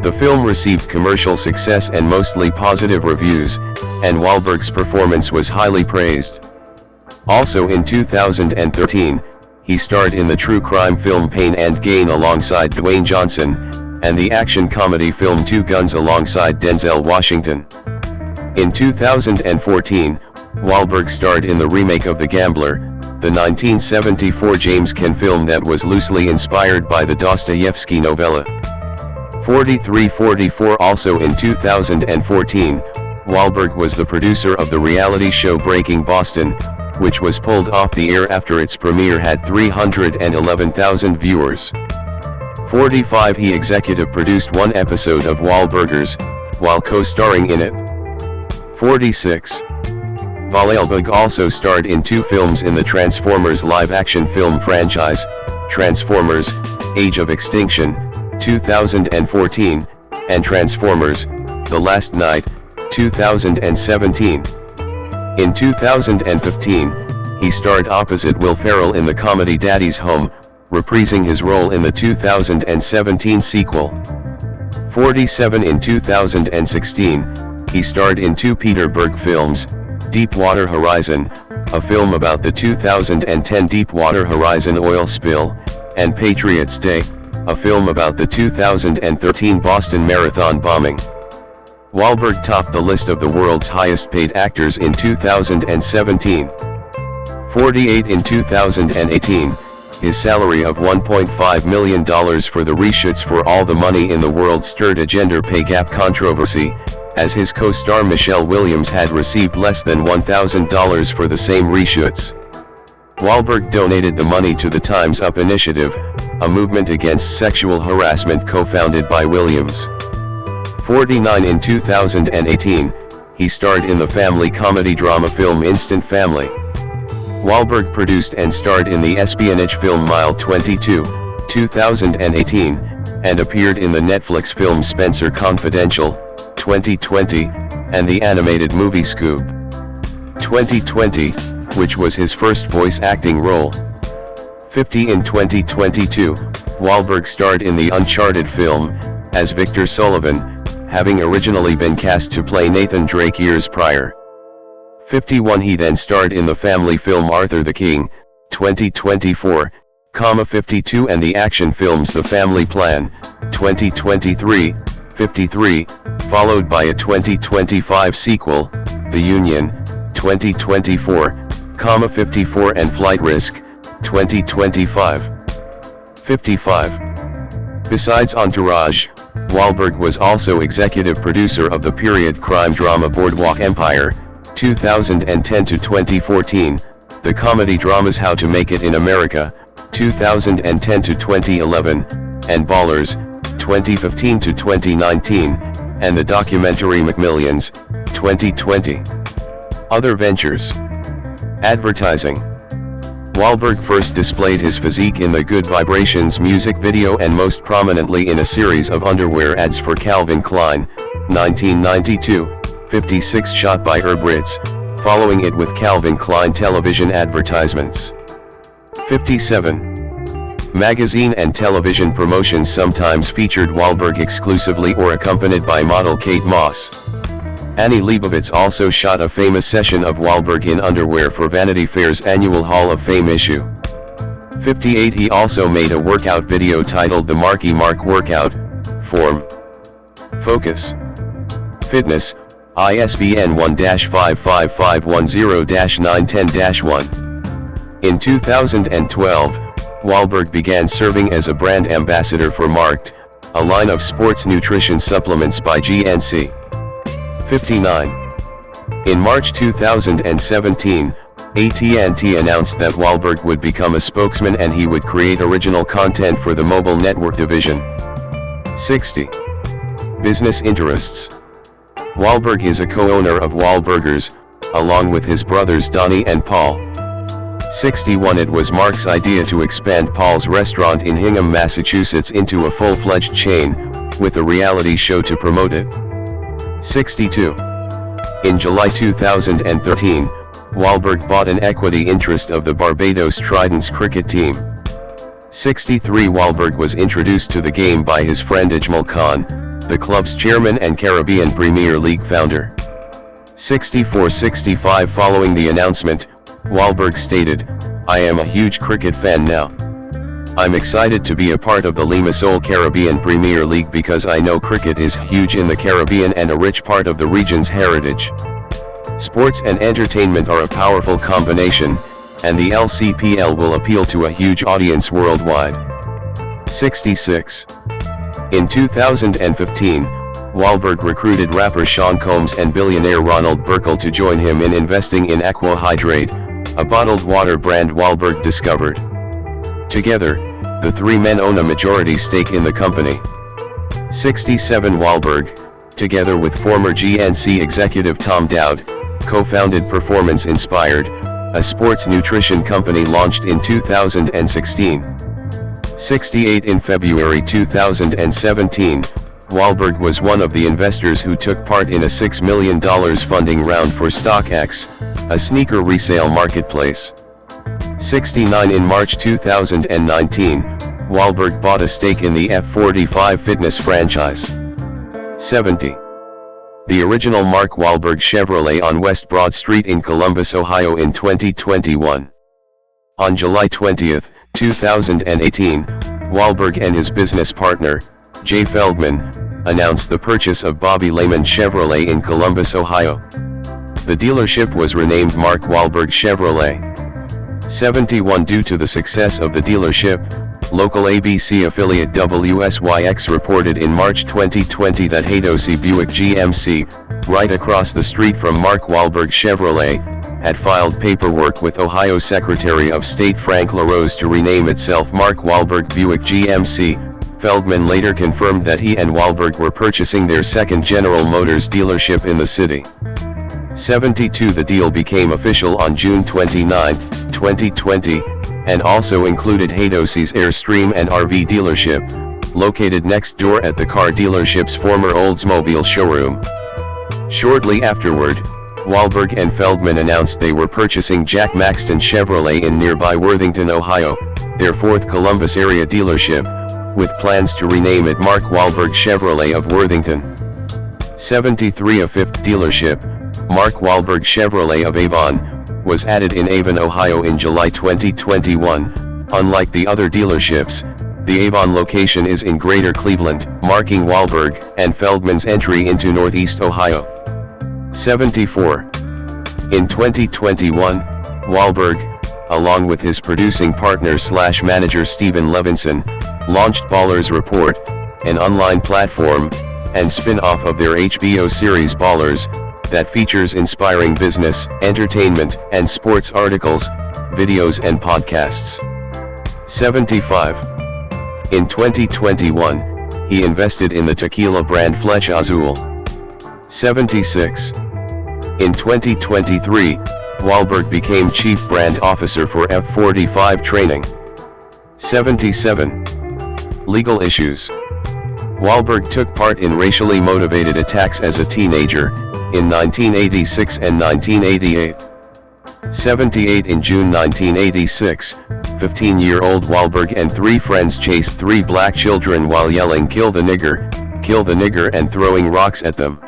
The film received commercial success and mostly positive reviews, and Wahlberg's performance was highly praised. Also in 2013, he starred in the true crime film Pain and Gain alongside Dwayne Johnson, and the action comedy film Two Guns alongside Denzel Washington. In 2014, Wahlberg starred in the remake of The Gambler, the 1974 James Cain film that was loosely inspired by the Dostoevsky novella. 4344. Also in 2014, Wahlberg was the producer of the reality show Breaking Boston, which was pulled off the air after its premiere had 311,000 viewers. 45. He executive produced one episode of Wahlburgers, while co-starring in it. 46. Wahlberg also starred in two films in the Transformers live-action film franchise, Transformers: Age of Extinction, 2014, and Transformers: The Last Knight, 2017. In 2015, he starred opposite Will Ferrell in the comedy Daddy's Home, reprising his role in the 2017 sequel. 47. In 2016, he starred in two Peter Berg films, Deepwater Horizon, a film about the 2010 Deepwater Horizon oil spill, and Patriots Day, a film about the 2013 Boston Marathon bombing. Wahlberg topped the list of the world's highest-paid actors in 2017. 48. In 2018, his salary of $1.5 million for the reshoots for All the Money in the World stirred a gender pay gap controversy, as his co-star Michelle Williams had received less than $1,000 for the same reshoots. Wahlberg donated the money to the Time's Up initiative, a movement against sexual harassment co-founded by Williams. 49. In 2018, he starred in the family comedy drama film Instant Family. Wahlberg produced and starred in the espionage film Mile 22, 2018, and appeared in the Netflix film Spencer Confidential, 2020, and the animated movie Scoob, 2020, which was his first voice acting role. 50. In 2022, Wahlberg starred in the Uncharted film, as Victor Sullivan, having originally been cast to play Nathan Drake years prior. 51. He then starred in the family film Arthur the King, 2024, 52, and the action films The Family Plan, 2023, 53, followed by a 2025 sequel, The Union, 2024, 54, and Flight Risk, 2025. 55. Besides Entourage, Wahlberg was also executive producer of the period crime drama Boardwalk Empire, 2010 to 2014, the comedy dramas How to Make It in America, 2010 to 2011, and Ballers, 2015 to 2019, and the documentary McMillions, 2020. Other ventures. Advertising. Wahlberg first displayed his physique in the Good Vibrations music video and most prominently in a series of underwear ads for Calvin Klein, 1992, 56 shot by Herb Ritz, following it with Calvin Klein television advertisements. 57. Magazine and television promotions sometimes featured Wahlberg exclusively or accompanied by model Kate Moss. Annie Leibovitz also shot a famous session of Wahlberg in underwear for Vanity Fair's annual Hall of Fame issue. 58. He also made a workout video titled The Marky Mark Workout, Form, Focus, Fitness, ISBN 1-55510-910-1. In 2012, Wahlberg began serving as a brand ambassador for Marked, a line of sports nutrition supplements by GNC. 59. In March 2017, AT&T announced that Wahlberg would become a spokesman and he would create original content for the mobile network division. 60. Business interests. Wahlberg is a co-owner of Wahlburgers, along with his brothers Donnie and Paul. 61. It was Mark's idea to expand Paul's restaurant in Hingham, Massachusetts into a full-fledged chain, with a reality show to promote it. 62. In July 2013, Wahlberg bought an equity interest of the Barbados Tridents cricket team. 63. Wahlberg was introduced to the game by his friend Ajmal Khan, the club's chairman and Caribbean Premier League founder. 64-65. Following the announcement, Wahlberg stated, "I am a huge cricket fan now. I'm excited to be a part of the Limassol Caribbean Premier League because I know cricket is huge in the Caribbean and a rich part of the region's heritage. Sports and entertainment are a powerful combination, and the LCPL will appeal to a huge audience worldwide." 66. In 2015, Wahlberg recruited rapper Sean Combs and billionaire Ronald Burkle to join him in investing in Aqua Hydrate, a bottled water brand Wahlberg discovered. Together, the three men own a majority stake in the company. 67. Wahlberg, together with former GNC executive Tom Dowd, co-founded Performance Inspired, a sports nutrition company launched in 2016. 68. In February 2017, Wahlberg was one of the investors who took part in a $6 million funding round for StockX, a sneaker resale marketplace. 69. In March 2019, Wahlberg bought a stake in the F45 fitness franchise. 70. The original Mark Wahlberg Chevrolet on West Broad Street in Columbus, Ohio in 2021. On July 20, 2018, Wahlberg and his business partner, Jay Feldman, announced the purchase of Bobby Lehman Chevrolet in Columbus, Ohio. The dealership was renamed Mark Wahlberg Chevrolet. 71. Due to the success of the dealership, local ABC affiliate WSYX reported in March 2020 that Hadosi Buick GMC, right across the street from Mark Wahlberg Chevrolet, had filed paperwork with Ohio Secretary of State Frank LaRose to rename itself Mark Wahlberg Buick GMC. Feldman later confirmed that he and Wahlberg were purchasing their second General Motors dealership in the city. 72. The deal became official on June 29, 2020, and also included Hadosi's Airstream and RV dealership, located next door at the car dealership's former Oldsmobile showroom. Shortly afterward, Wahlberg and Feldman announced they were purchasing Jack Maxton Chevrolet in nearby Worthington, Ohio, their fourth Columbus area dealership, with plans to rename it Mark Wahlberg Chevrolet of Worthington. 73. A fifth dealership, Mark Wahlberg Chevrolet of Avon, was added in Avon, Ohio in July 2021. Unlike the other dealerships, the Avon location is in Greater Cleveland, marking Wahlberg and Feldman's entry into Northeast Ohio. 74. In 2021, Wahlberg, along with his producing partner/manager Steven Levinson, launched Ballers Report, an online platform and spin-off of their HBO series Ballers, that features inspiring business, entertainment, and sports articles, videos and podcasts. 75. In 2021, he invested in the tequila brand Flecha Azul. 76. In 2023, Wahlberg became Chief Brand Officer for F45 Training. 77. Legal issues. Wahlberg took part in racially motivated attacks as a teenager, in 1986 and 1988. 78. In June 1986, 15-year-old Wahlberg and three friends chased three black children while yelling "Kill the nigger," and throwing rocks at them.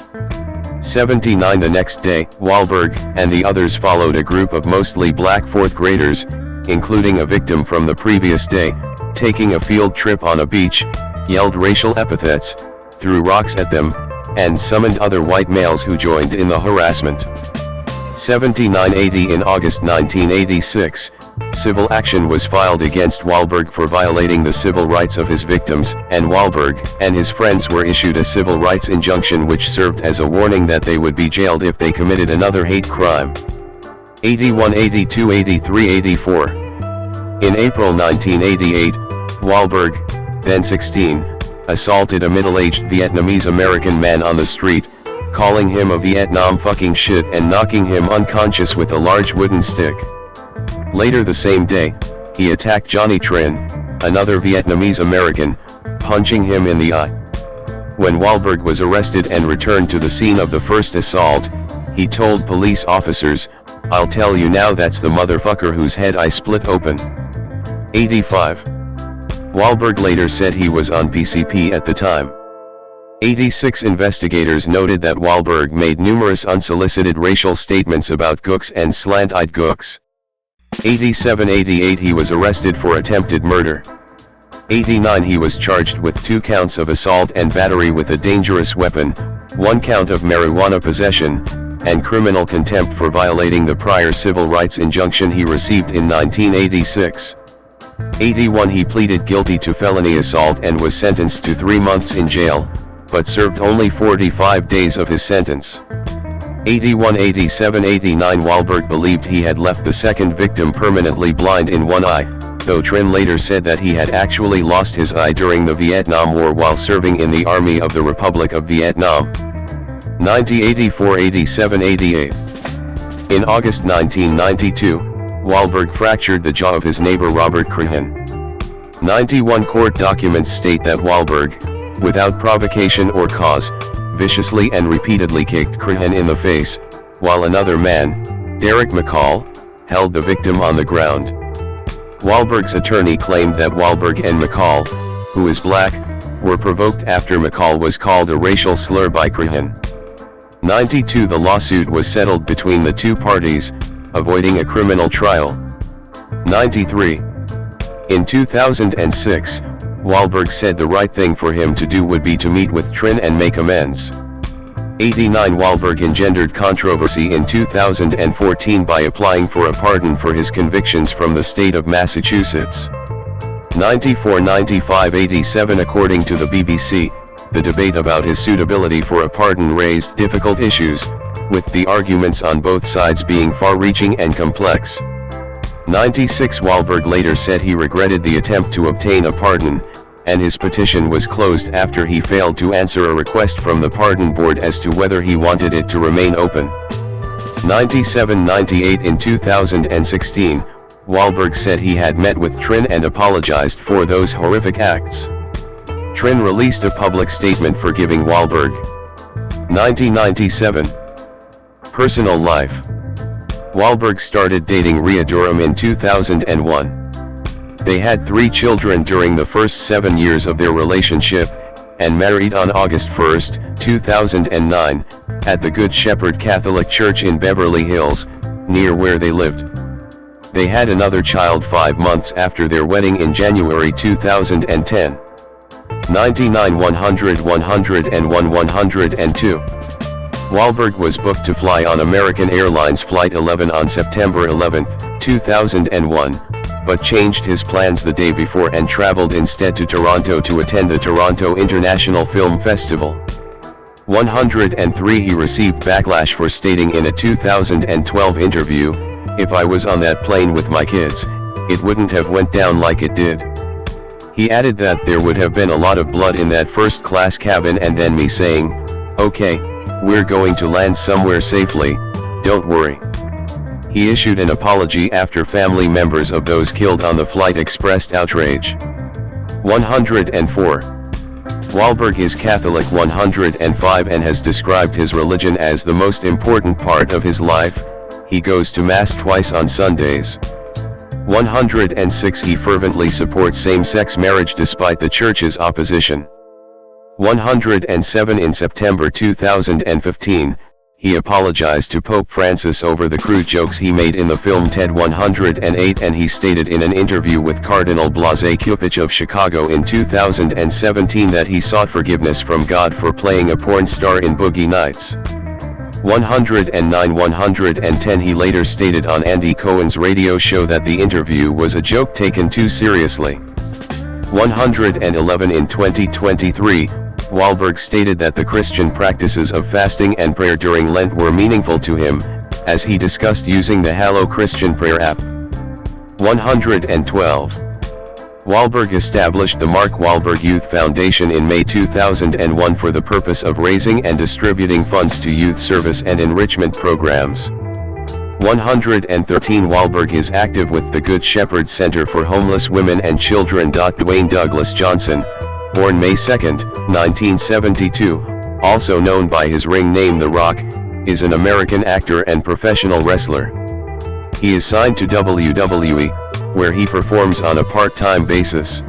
79. The next day, Wahlberg and the others followed a group of mostly black fourth graders, including a victim from the previous day, taking a field trip on a beach, yelled racial epithets, threw rocks at them, and summoned other white males who joined in the harassment. 79. In August 1986, civil action was filed against Wahlberg for violating the civil rights of his victims, and Wahlberg and his friends were issued a civil rights injunction which served as a warning that they would be jailed if they committed another hate crime. 81, 82, 83, 84. In April 1988, Wahlberg, then 16, assaulted a middle-aged Vietnamese American man on the street, calling him a Vietnam fucking shit and knocking him unconscious with a large wooden stick. Later the same day, he attacked Johnny Trin, another Vietnamese American, punching him in the eye. When Wahlberg was arrested and returned to the scene of the first assault, he told police officers, "I'll tell you now, that's the motherfucker whose head I split open." 85. Wahlberg later said he was on PCP at the time. 86. Investigators noted that Wahlberg made numerous unsolicited racial statements about gooks and slant-eyed gooks. 87, 88. He was arrested for attempted murder. 89. He was charged with 2 counts of assault and battery with a dangerous weapon, 1 count of marijuana possession, and criminal contempt for violating the prior civil rights injunction he received in 1986. 81. He pleaded guilty to felony assault and was sentenced to 3 months in jail, but served only 45 days of his sentence. 81, 87, 89. Wahlberg believed he had left the second victim permanently blind in one eye, though Trin later said that he had actually lost his eye during the Vietnam War while serving in the Army of the Republic of Vietnam. 90, 84, 87, 88. In August 1992, Wahlberg fractured the jaw of his neighbor Robert Crahan. 91. Court documents state that Wahlberg, without provocation or cause, viciously and repeatedly kicked Crahan in the face, while another man, Derek McCall, held the victim on the ground. Wahlberg's attorney claimed that Wahlberg and McCall, who is black, were provoked after McCall was called a racial slur by Crahan. 92. The lawsuit was settled between the two parties, avoiding a criminal trial. 93. In 2006, Wahlberg said the right thing for him to do would be to meet with Trin and make amends. 89. Wahlberg engendered controversy in 2014 by applying for a pardon for his convictions from the state of Massachusetts. 94, 95, 87. According to the BBC, the debate about his suitability for a pardon raised difficult issues, with the arguments on both sides being far-reaching and complex. 96. Wahlberg later said he regretted the attempt to obtain a pardon, and his petition was closed after he failed to answer a request from the pardon board as to whether he wanted it to remain open. 97, 98. In 2016, Wahlberg said he had met with Trin and apologized for those horrific acts. Trin released a public statement forgiving Wahlberg. 97. Personal life. Wahlberg started dating Rhea Durham in 2001. They had 3 children during the first 7 years of their relationship, and married on August 1, 2009, at the Good Shepherd Catholic Church in Beverly Hills, near where they lived. They had another child 5 months after their wedding in January 2010. 99, 100, 101, 102. Wahlberg was booked to fly on American Airlines Flight 11 on September 11, 2001, but changed his plans the day before and traveled instead to Toronto to attend the Toronto International Film Festival. 103. He received backlash for stating in a 2012 interview, "If I was on that plane with my kids, it wouldn't have went down like it did." He added that there would have been a lot of blood in that first-class cabin and then me saying, "Okay, we're going to land somewhere safely, don't worry." He issued an apology after family members of those killed on the flight expressed outrage. 104. Wahlberg is Catholic. 105. And has described his religion as the most important part of his life. He goes to Mass twice on Sundays. 106. He fervently supports same-sex marriage despite the Church's opposition. 107. In September 2015, he apologized to Pope Francis over the crude jokes he made in the film Ted. 108. And he stated in an interview with Cardinal Blase Cupich of Chicago in 2017 that he sought forgiveness from God for playing a porn star in Boogie Nights. 109, 110. He later stated on Andy Cohen's radio show that the interview was a joke taken too seriously. 111. In 2023, Wahlberg stated that the Christian practices of fasting and prayer during Lent were meaningful to him, as he discussed using the Hello Christian Prayer app. 112. Wahlberg established the Mark Wahlberg Youth Foundation in May 2001 for the purpose of raising and distributing funds to youth service and enrichment programs. 113. Wahlberg is active with the Good Shepherd Center for Homeless Women and Children. Dwayne Douglas Johnson, born May 2, 1972, also known by his ring name The Rock, is an American actor and professional wrestler. He is signed to WWE, where he performs on a part-time basis.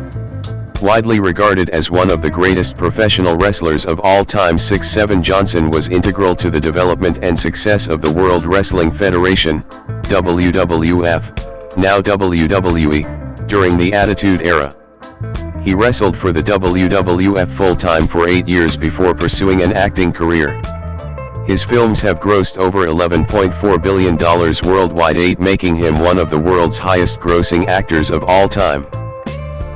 Widely regarded as one of the greatest professional wrestlers of all time, 6'7" Johnson was integral to the development and success of the World Wrestling Federation, WWF, now WWE, during the Attitude Era. He wrestled for the WWF full-time for 8 years before pursuing an acting career. His films have grossed over $11.4 billion worldwide, making him one of the world's highest-grossing actors of all time.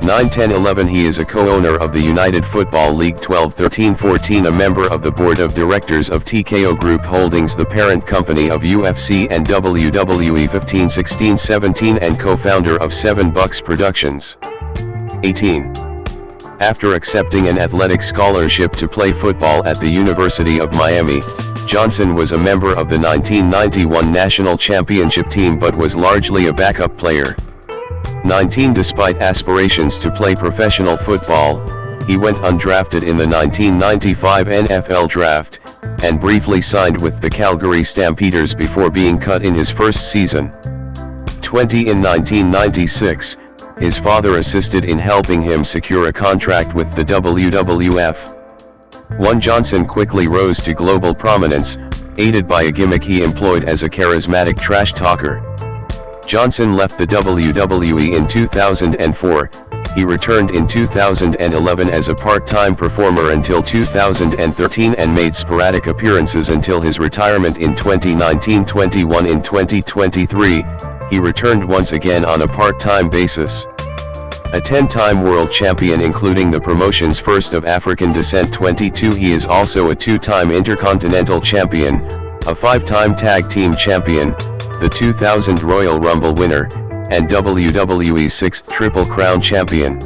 9, 10, 11. He is a co-owner of the United Football League. 12, 13, 14. A member of the board of directors of TKO Group Holdings, the parent company of UFC and WWE. 15, 16, 17. And co-founder of 7 Bucks Productions. 18. After accepting an athletic scholarship to play football at the University of Miami, Johnson was a member of the 1991 national championship team but was largely a backup player. 19. Despite aspirations to play professional football, he went undrafted in the 1995 NFL draft, and briefly signed with the Calgary Stampeders before being cut in his first season. 20. In 1996, his father assisted in helping him secure a contract with the WWF. 1. Johnson quickly rose to global prominence, aided by a gimmick he employed as a charismatic trash talker. Johnson left the WWE in 2004, he returned in 2011 as a part-time performer until 2013 and made sporadic appearances until his retirement in 2019-21. In 2023, he returned once again on a part-time basis. A 10-time world champion including the promotion's first of African descent. 22. He is also a 2-time Intercontinental Champion, a 5-time Tag Team Champion, the 2000 Royal Rumble winner, and WWE's 6th Triple Crown Champion.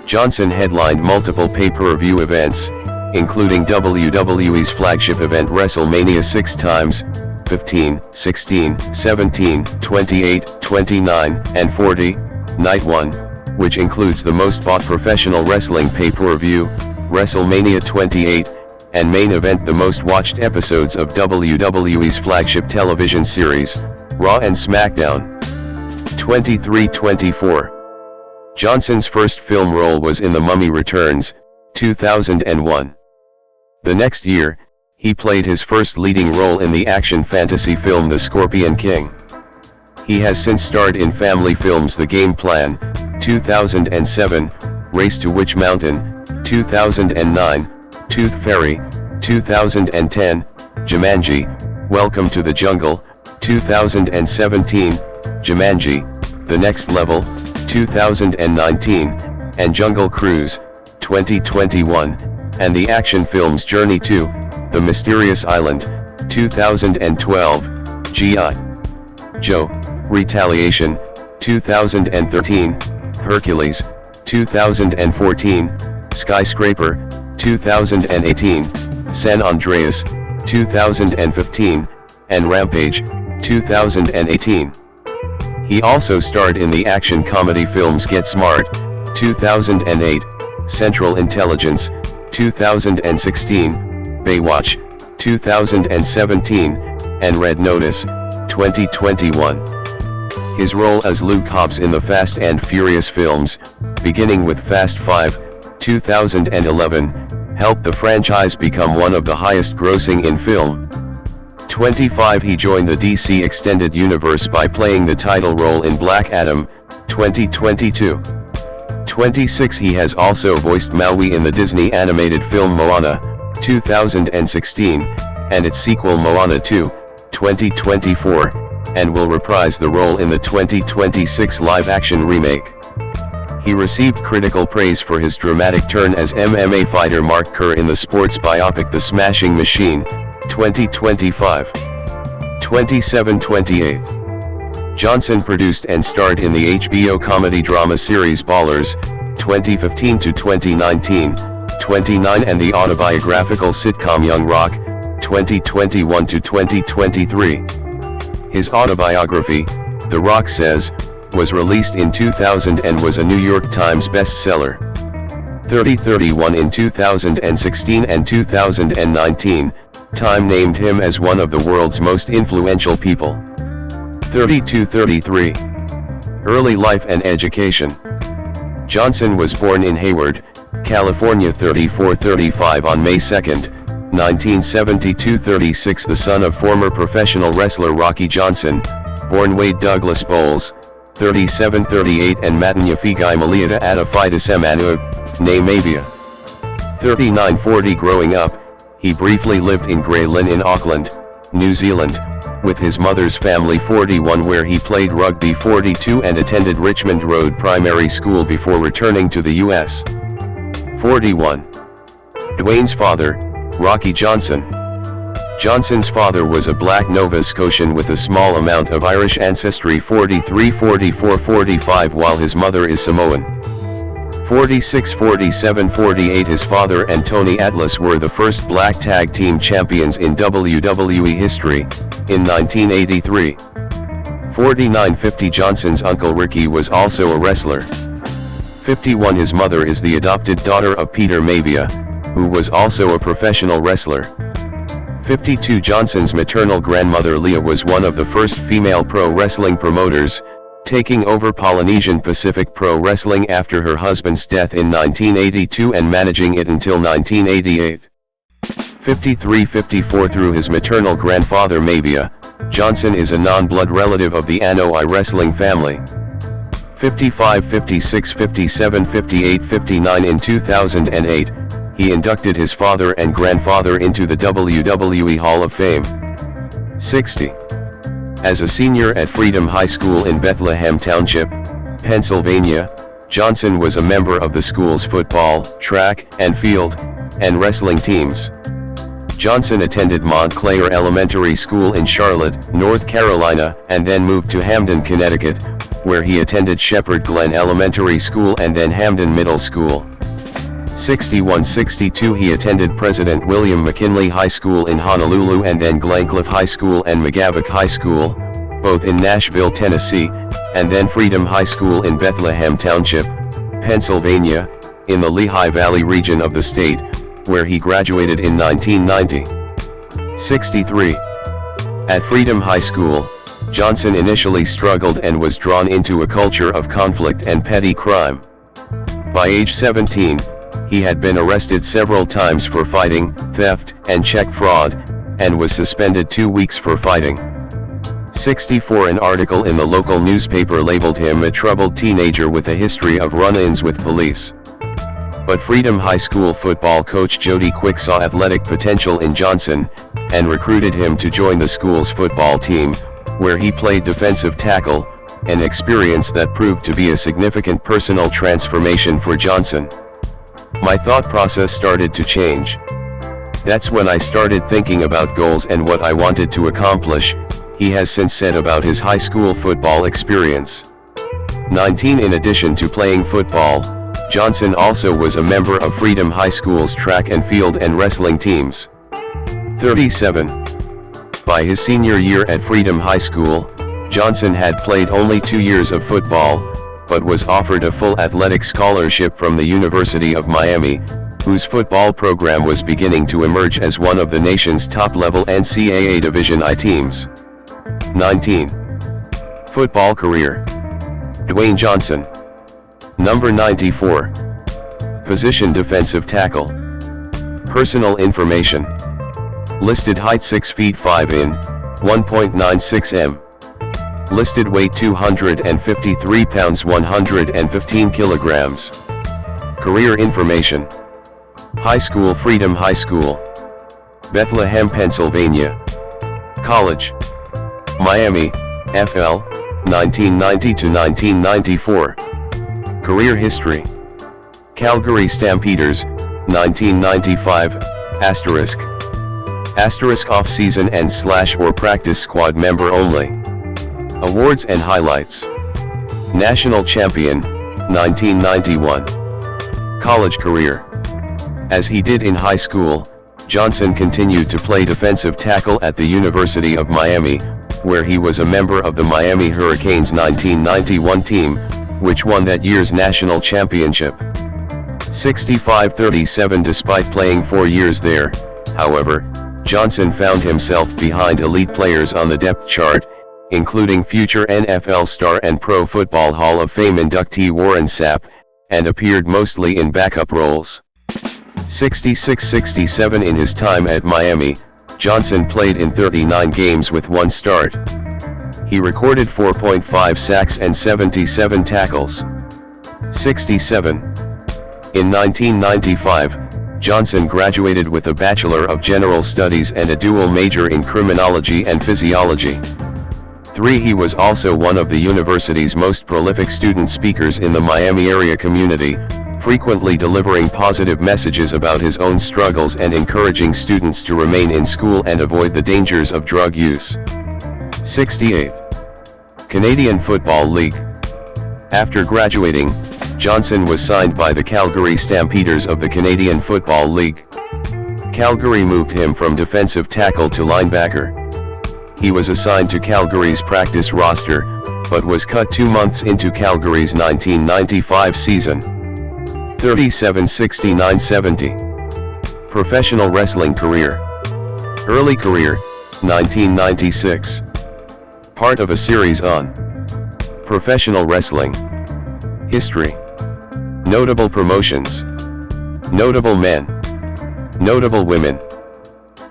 Johnson headlined multiple pay-per-view events, including WWE's flagship event WrestleMania 6 times, 15, 16, 17, 28, 29, and 40, Night 1, which includes the most bought professional wrestling pay-per-view, WrestleMania 28, and main event the most watched episodes of WWE's flagship television series, Raw and SmackDown. 23-24. Johnson's first film role was in The Mummy Returns, 2001. The next year, he played his first leading role in the action fantasy film The Scorpion King. He has since starred in family films The Game Plan, 2007, Race to Witch Mountain, 2009, Tooth Fairy, 2010, Jumanji, Welcome to the Jungle, 2017, Jumanji, The Next Level, 2019, and Jungle Cruise, 2021, and the action films Journey to The Mysterious Island, 2012, G.I. Joe, Retaliation, 2013, Hercules, 2014, Skyscraper, 2018, San Andreas, 2015, and Rampage, 2018. He also starred in the action comedy films Get Smart, 2008, Central Intelligence, 2016, Baywatch, 2017, and Red Notice, 2021. His role as Luke Hobbs in the Fast and Furious films, beginning with Fast 5, 2011, helped the franchise become one of the highest grossing in film. 25. He joined the DC Extended Universe by playing the title role in Black Adam, 2022. 26. He has also voiced Maui in the Disney animated film Moana, 2016, and its sequel Moana 2, 2024, and will reprise the role in the 2026 live-action remake. He received critical praise for his dramatic turn as MMA fighter Mark Kerr in the sports biopic The Smashing Machine, 2025. 27-28. Johnson produced and starred in the HBO comedy drama series Ballers, 2015-2019, 29, and the autobiographical sitcom Young Rock, 2021-2023. His autobiography, The Rock Says, was released in 2000 and was a New York Times bestseller. 30-31 in 2016 and 2019, Time named him as one of the world's most influential people. 32-33. Early life and education. Johnson was born in Hayward, California 34-35 on May 2, 1972-36, the son of former professional wrestler Rocky Johnson, born Wade Douglas Bowles, 37-38, and Matanyafigai Maliata Atafidis ne Mavia. 39-40. Growing up, he briefly lived in Grey Lynn in Auckland, New Zealand, with his mother's family. 41, where he played rugby. 42, and attended Richmond Road Primary School before returning to the U.S. 41. Dwayne's father, Rocky Johnson. Johnson's father was a black Nova Scotian with a small amount of Irish ancestry. 43, 44, 45, while his mother is Samoan. 46, 47, 48. His father and Tony Atlas were the first black tag team champions in WWE history, in 1983. 49, 50. Johnson's uncle Ricky was also a wrestler. 51. His mother is the adopted daughter of Peter Mavia, who was also a professional wrestler. 52. Johnson's maternal grandmother Leah was one of the first female pro wrestling promoters, taking over Polynesian Pacific Pro Wrestling after her husband's death in 1982 and managing it until 1988. 53-54. Through his maternal grandfather Mavia, Johnson is a non-blood relative of the Anoa'i wrestling family. 55, 56, 57, 58, 59. In 2008, he inducted his father and grandfather into the WWE Hall of Fame. 60. As a senior at Freedom High School in Bethlehem Township, Pennsylvania, Johnson was a member of the school's football, track and field, and wrestling teams. Johnson attended Montclair Elementary School in Charlotte, North Carolina, and then moved to Hamden, Connecticut, where he attended Shepherd Glen Elementary School and then Hamden Middle School. 61-62. He attended President William McKinley High School in Honolulu and then Glencliff High School and McGavock High School, both in Nashville, Tennessee, and then Freedom High School in Bethlehem Township, Pennsylvania, in the Lehigh Valley region of the state, where he graduated in 1990. 63. At Freedom High School, Johnson initially struggled and was drawn into a culture of conflict and petty crime. By age 17, he had been arrested several times for fighting, theft, and check fraud, and was suspended 2 weeks for fighting. 64. An article in the local newspaper labeled him a troubled teenager with a history of run-ins with police. But Freedom High School football coach Jody Quick saw athletic potential in Johnson, and recruited him to join the school's football team, where he played defensive tackle, an experience that proved to be a significant personal transformation for Johnson. My thought process started to change. That's when I started thinking about goals and what I wanted to accomplish, he has since said about his high school football experience. 19. In addition to playing football, Johnson also was a member of Freedom High School's track and field and wrestling teams. 37. By his senior year at Freedom High School, Johnson had played only 2 years of football, but was offered a full athletic scholarship from the University of Miami, whose football program was beginning to emerge as one of the nation's top-level NCAA Division I teams. 19. Football career. Dwayne Johnson. Number 94. Position defensive tackle. Personal information. Listed height 6 feet 5 in, 1.96 m. Listed weight 253 pounds 115 kilograms. Career information. High school Freedom High School, Bethlehem, Pennsylvania. College, Miami, FL, 1990 to 1994. Career history. Calgary Stampeders, 1995, *. Asterisk off-season and / or practice squad member only. Awards and highlights. National champion, 1991. College career. As he did in high school, Johnson continued to play defensive tackle at the University of Miami, where he was a member of the Miami Hurricanes 1991 team, which won that year's national championship. 65-37. Despite playing 4 years there, however, Johnson found himself behind elite players on the depth chart, including future NFL star and Pro Football Hall of Fame inductee Warren Sapp, and appeared mostly in backup roles. 66-67. In his time at Miami, Johnson played in 39 games with 1 start. He recorded 4.5 sacks and 77 tackles. 67. In 1995, Johnson graduated with a Bachelor of General Studies and a dual major in Criminology and Physiology. 3. He was also one of the university's most prolific student speakers in the Miami area community, frequently delivering positive messages about his own struggles and encouraging students to remain in school and avoid the dangers of drug use. 68. Canadian Football League. After graduating, Johnson was signed by the Calgary Stampeders of the Canadian Football League. Calgary moved him from defensive tackle to linebacker. He was assigned to Calgary's practice roster, but was cut 2 months into Calgary's 1995 season. 37-69-70. Professional wrestling career. Early career, 1996. Part of a series on professional wrestling. History. Notable promotions. Notable men. Notable women.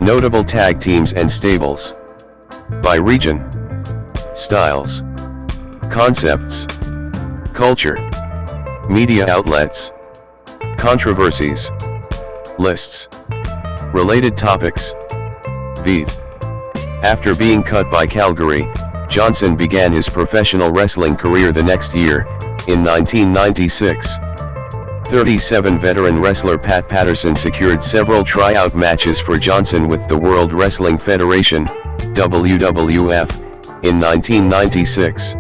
Notable tag teams and stables. By region. Styles. Concepts. Culture. Media outlets. Controversies. Lists. Related topics. Beat. After being cut by Calgary, Johnson began his professional wrestling career the next year, in 1996. 37. Veteran wrestler Pat Patterson secured several tryout matches for Johnson with the World Wrestling Federation, WWF, in 1996.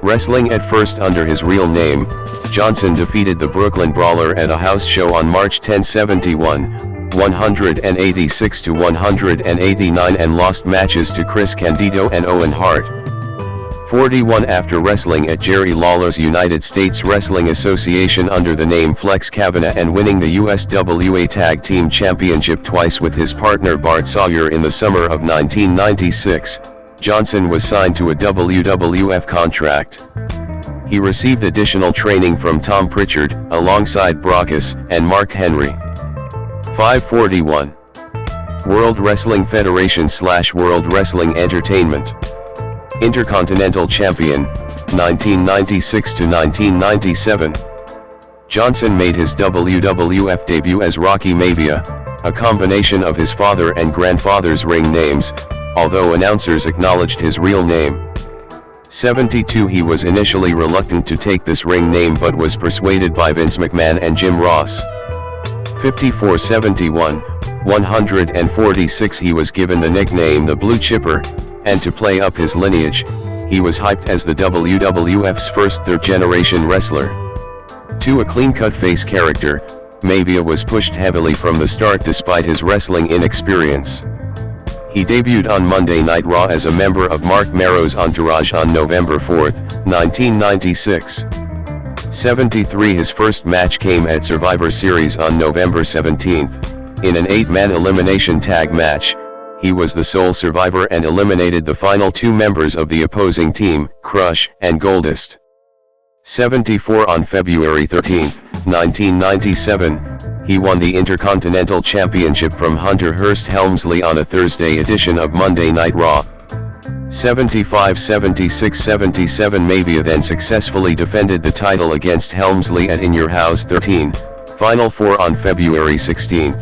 Wrestling at first under his real name, Johnson defeated the Brooklyn Brawler at a house show on March 10, 71, 186-189, and lost matches to Chris Candido and Owen Hart. 41. After wrestling at Jerry Lawler's United States Wrestling Association under the name Flex Kavanaugh and winning the USWA Tag Team Championship twice with his partner Bart Sawyer in the summer of 1996, Johnson was signed to a WWF contract. He received additional training from Tom Pritchard, alongside Brockus and Mark Henry. 541. World Wrestling Federation / World Wrestling Entertainment. Intercontinental Champion, 1996-1997. Johnson made his WWF debut as Rocky Maivia, a combination of his father and grandfather's ring names, although announcers acknowledged his real name. 72. He was initially reluctant to take this ring name but was persuaded by Vince McMahon and Jim Ross. 54. 71, 146. He was given the nickname the Blue Chipper, and to play up his lineage, he was hyped as the WWF's first third-generation wrestler. 2. A clean-cut face character, Maivia was pushed heavily from the start despite his wrestling inexperience. He debuted on Monday Night Raw as a member of Mark Marrow's entourage on November 4, 1996. 73. His first match came at Survivor Series on November 17. In an 8-man elimination tag match, he was the sole survivor and eliminated the final 2 members of the opposing team, Crush and Goldust. 74. On February 13, 1997, he won the Intercontinental Championship from Hunter Hearst Helmsley on a Thursday edition of Monday Night Raw. 75. 76. 77. Maivia then successfully defended the title against Helmsley at In Your House 13, Final 4 on February 16.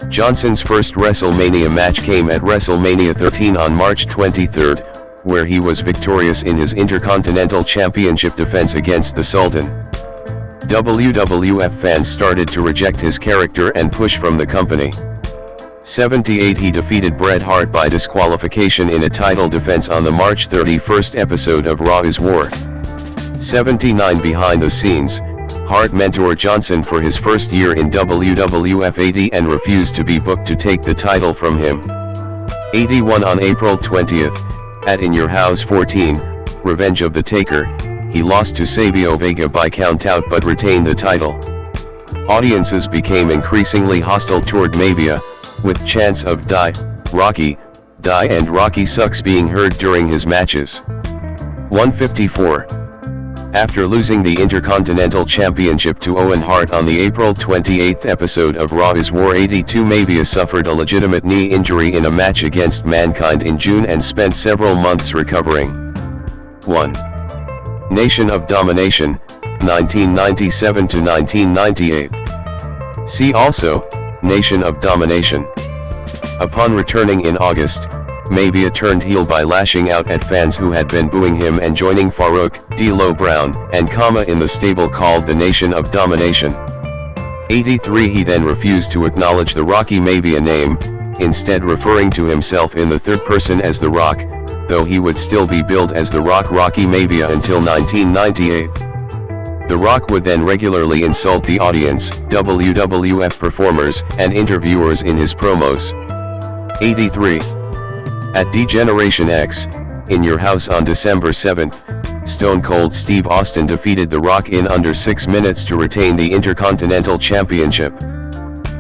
Johnson's first WrestleMania match came at WrestleMania 13 on March 23, where he was victorious in his Intercontinental Championship defense against the Sultan. WWF fans started to reject his character and push from the company. 78 He defeated Bret Hart by disqualification in a title defense on the March 31st episode of Raw is War. 79 Behind the scenes, Hart mentored Johnson for his first year in WWF 80 and refused to be booked to take the title from him. 81 On April 20th, at In Your House 14, Revenge of the Taker, he lost to Savio Vega by countout but retained the title. Audiences became increasingly hostile toward Mavia, with chants of Die, Rocky, Die and Rocky Sucks being heard during his matches. 154. After losing the Intercontinental Championship to Owen Hart on the April 28 episode of Raw is War 82, Mavia suffered a legitimate knee injury in a match against Mankind in June and spent several months recovering. 1. Nation of Domination, 1997 to 1998. See also, Nation of Domination. Upon returning in August, Mavia turned heel by lashing out at fans who had been booing him and joining Farouk, D'Lo Brown, and Kama in the stable called the Nation of Domination. 83 He then refused to acknowledge the Rocky Mavia name, instead referring to himself in the third person as The Rock, though he would still be billed as The Rock Rocky Mavia until 1998. The Rock would then regularly insult the audience, WWF performers, and interviewers in his promos. 83. At D-Generation X, In Your House on December 7th, Stone Cold Steve Austin defeated The Rock in under 6 minutes to retain the Intercontinental Championship.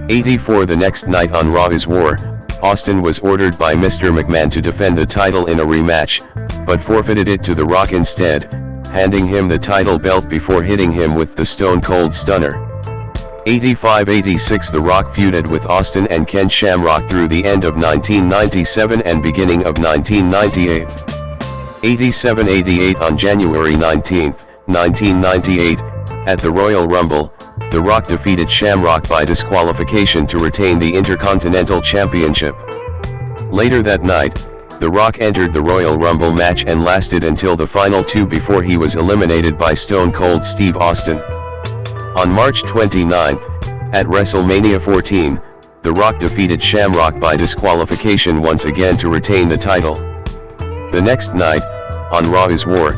84 The next night on Raw is War, Austin was ordered by Mr. McMahon to defend the title in a rematch, but forfeited it to The Rock instead, handing him the title belt before hitting him with the Stone Cold Stunner. 85-86 The Rock feuded with Austin and Ken Shamrock through the end of 1997 and beginning of 1998. 87-88 On January 19, 1998, at the Royal Rumble, The Rock defeated Shamrock by disqualification to retain the Intercontinental Championship. Later that night, The Rock entered the Royal Rumble match and lasted until the final two before he was eliminated by Stone Cold Steve Austin. On March 29, at WrestleMania 14, The Rock defeated Shamrock by disqualification once again to retain the title. The next night, on Raw is War,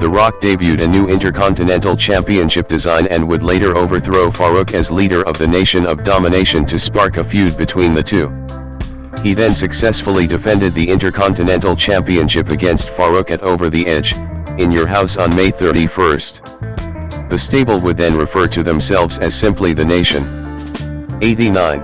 The Rock debuted a new Intercontinental Championship design and would later overthrow Farouk as leader of the Nation of Domination to spark a feud between the two. He then successfully defended the Intercontinental Championship against Farouk at Over the Edge, In Your House on May 31st. The stable would then refer to themselves as simply The Nation. 89.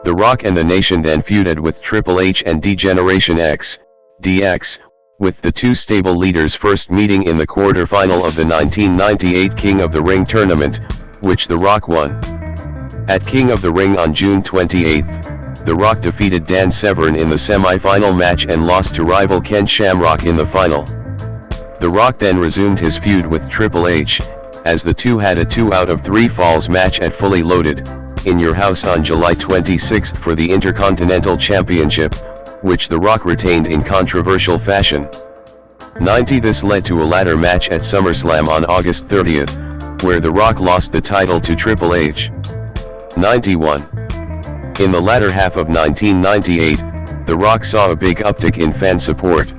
The Rock and The Nation then feuded with Triple H and D-Generation X, DX, with the two stable leaders first meeting in the quarter-final of the 1998 King of the Ring tournament, which The Rock won. At King of the Ring on June 28, The Rock defeated Dan Severn in the semi-final match and lost to rival Ken Shamrock in the final. The Rock then resumed his feud with Triple H, as the two had a 2 out of 3 falls match at Fully Loaded, In Your House on July 26 for the Intercontinental Championship, which The Rock retained in controversial fashion. 90 This led to a ladder match at SummerSlam on August 30th, where The Rock lost the title to Triple H. 91. In the latter half of 1998, The Rock saw a big uptick in fan support.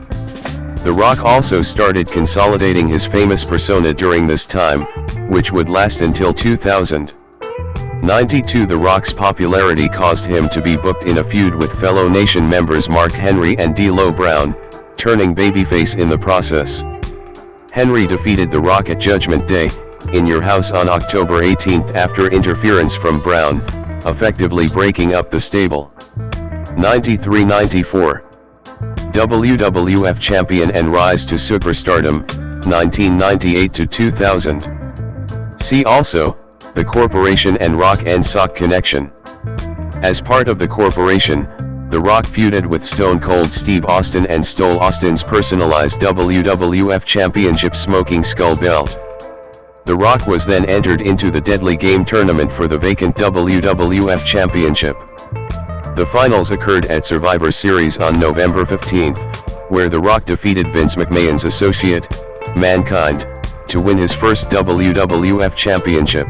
The Rock also started consolidating his famous persona during this time, which would last until 2000. 92 The Rock's popularity caused him to be booked in a feud with fellow Nation members Mark Henry and D'Lo Brown, turning babyface in the process. Henry defeated The Rock at Judgment Day, In Your House on October 18 after interference from Brown, effectively breaking up the stable. 93-94. WWF Champion and Rise to Superstardom, 1998 to 2000. See also, The Corporation and Rock and Sock Connection. As part of The Corporation, The Rock feuded with Stone Cold Steve Austin and stole Austin's personalized WWF Championship Smoking Skull belt. The Rock was then entered into the Deadly Game tournament for the vacant WWF Championship. The finals occurred at Survivor Series on November 15th, where The Rock defeated Vince McMahon's associate, Mankind, to win his first WWF Championship.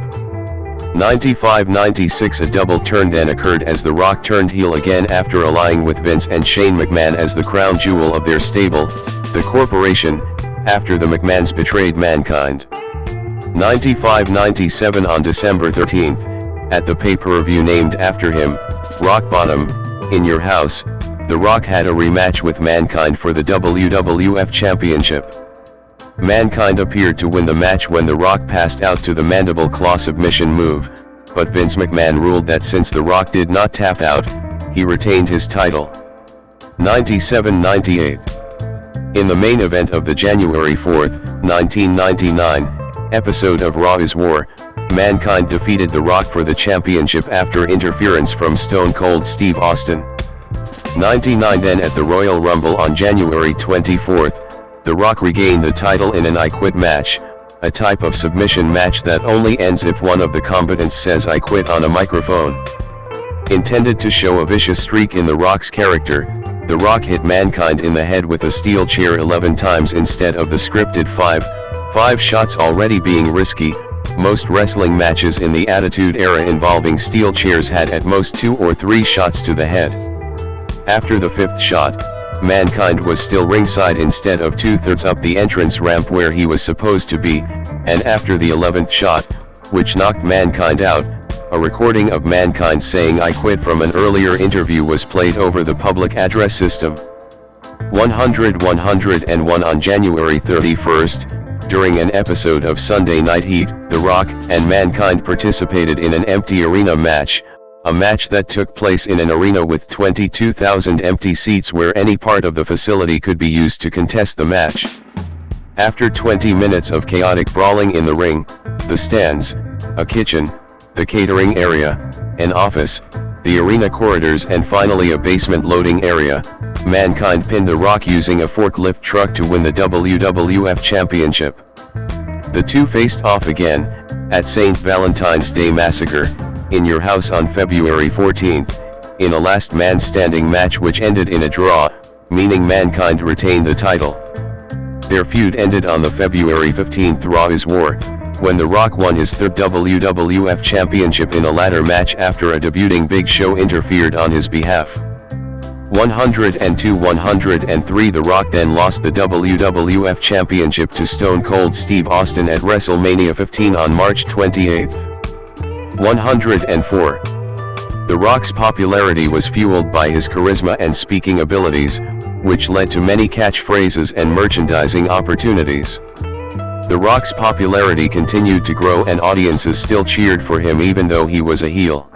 95-96 a double turn then occurred as The Rock turned heel again after allying with Vince and Shane McMahon as the crown jewel of their stable, the corporation, after the McMahons betrayed Mankind. 95-97 on December 13th, at the pay-per-view named after him, Rock Bottom, In Your House, The Rock had a rematch with Mankind for the WWF Championship. Mankind appeared to win the match when The Rock passed out to the mandible claw submission move, but Vince McMahon ruled that since The Rock did not tap out, he retained his title. 97-98. In the main event of the January 4, 1999, episode of Raw is War, Mankind defeated The Rock for the championship after interference from Stone Cold Steve Austin. 99 Then at the Royal Rumble on January 24, The Rock regained the title in an I Quit match, a type of submission match that only ends if one of the combatants says I quit on a microphone. Intended to show a vicious streak in The Rock's character, The Rock hit Mankind in the head with a steel chair 11 times instead of the scripted 5 shots already being risky. Most wrestling matches in the Attitude Era involving steel chairs had at most 2 or 3 shots to the head. After the 5th shot, Mankind was still ringside instead of 2/3 up the entrance ramp where he was supposed to be, and after the 11th shot, which knocked Mankind out, a recording of Mankind saying I quit from an earlier interview was played over the public address system. 101 on January 31st, during an episode of Sunday Night Heat, The Rock and Mankind participated in an empty arena match, a match that took place in an arena with 22,000 empty seats where any part of the facility could be used to contest the match. After 20 minutes of chaotic brawling in the ring, the stands, a kitchen, the catering area, an office, the arena corridors and finally a basement loading area, Mankind pinned The Rock using a forklift truck to win the WWF Championship. The two faced off again, at St. Valentine's Day Massacre, In Your House on February 14th, in a last man standing match which ended in a draw, meaning Mankind retained the title. Their feud ended on the February 15th Raw is War, when The Rock won his third WWF Championship in a ladder match after a debuting Big Show interfered on his behalf. 102-103 The Rock then lost the WWF Championship to Stone Cold Steve Austin at WrestleMania 15 on March 28. 104. The Rock's popularity was fueled by his charisma and speaking abilities, which led to many catchphrases and merchandising opportunities. The Rock's popularity continued to grow and audiences still cheered for him even though he was a heel.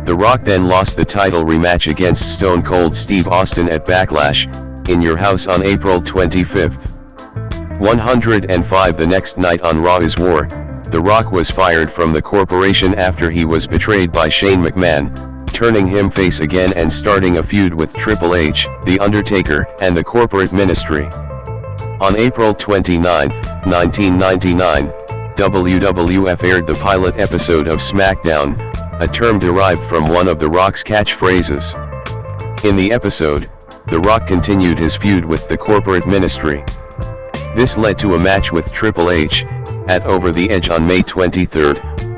The Rock then lost the title rematch against Stone Cold Steve Austin at Backlash, In Your House on April 25. 105 The next night on Raw is War, The Rock was fired from the corporation after he was betrayed by Shane McMahon, turning him face again and starting a feud with Triple H, The Undertaker, and the corporate ministry. On April 29, 1999, WWF aired the pilot episode of SmackDown, a term derived from one of The Rock's catchphrases. In the episode, The Rock continued his feud with the corporate ministry. This led to a match with Triple H, at Over the Edge on May 23,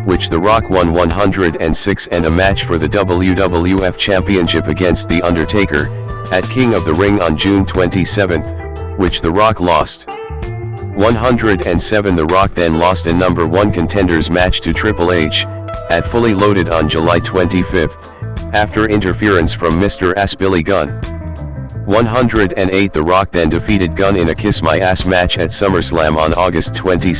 which The Rock won 106 and a match for the WWF Championship against The Undertaker, at King of the Ring on June 27, which The Rock lost. 107 The Rock then lost a number 1 contenders match to Triple H, at Fully Loaded on July 25, after interference from Mr. Ass Billy Gunn. 108 The Rock then defeated Gunn in a Kiss My Ass match at SummerSlam on August 22.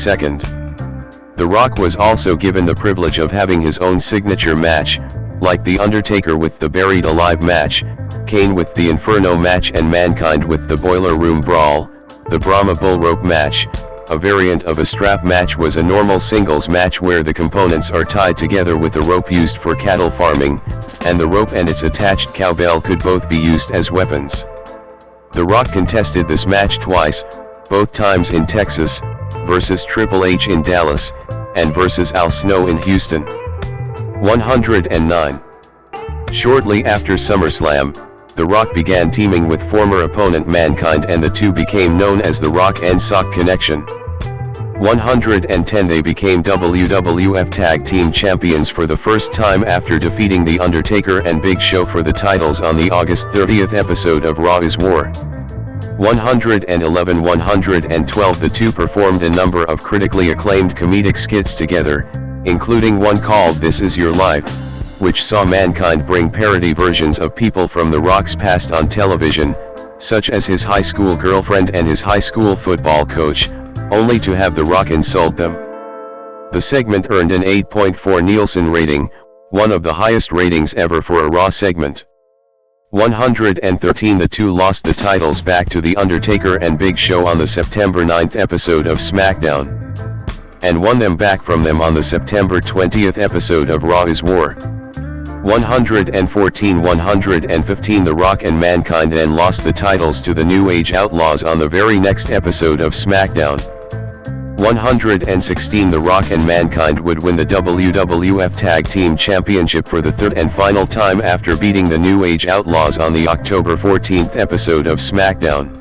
The Rock was also given the privilege of having his own signature match, like The Undertaker with the Buried Alive match, Kane with the Inferno match and Mankind with the Boiler Room Brawl. The Brahma Bull Rope match, a variant of a strap match, was a normal singles match where the components are tied together with a rope used for cattle farming, and the rope and its attached cowbell could both be used as weapons. The Rock contested this match twice, both times in Texas, versus Triple H in Dallas, and versus Al Snow in Houston. 109. Shortly after SummerSlam, The Rock began teaming with former opponent Mankind and the two became known as the Rock and Sock Connection. 110 They became WWF Tag Team Champions for the first time after defeating The Undertaker and Big Show for the titles on the August 30th episode of Raw is War. 111-112 The two performed a number of critically acclaimed comedic skits together, including one called This Is Your Life, which saw Mankind bring parody versions of people from The Rock's past on television, such as his high school girlfriend and his high school football coach, only to have The Rock insult them. The segment earned an 8.4 Nielsen rating, one of the highest ratings ever for a Raw segment. 113 The two lost the titles back to The Undertaker and Big Show on the September 9th episode of SmackDown, and won them back from them on the September 20th episode of Raw is War. 114-115 The Rock and Mankind then lost the titles to the New Age Outlaws on the very next episode of SmackDown. 116 The Rock and Mankind would win the WWF Tag Team Championship for the third and final time after beating the New Age Outlaws on the October 14th episode of SmackDown,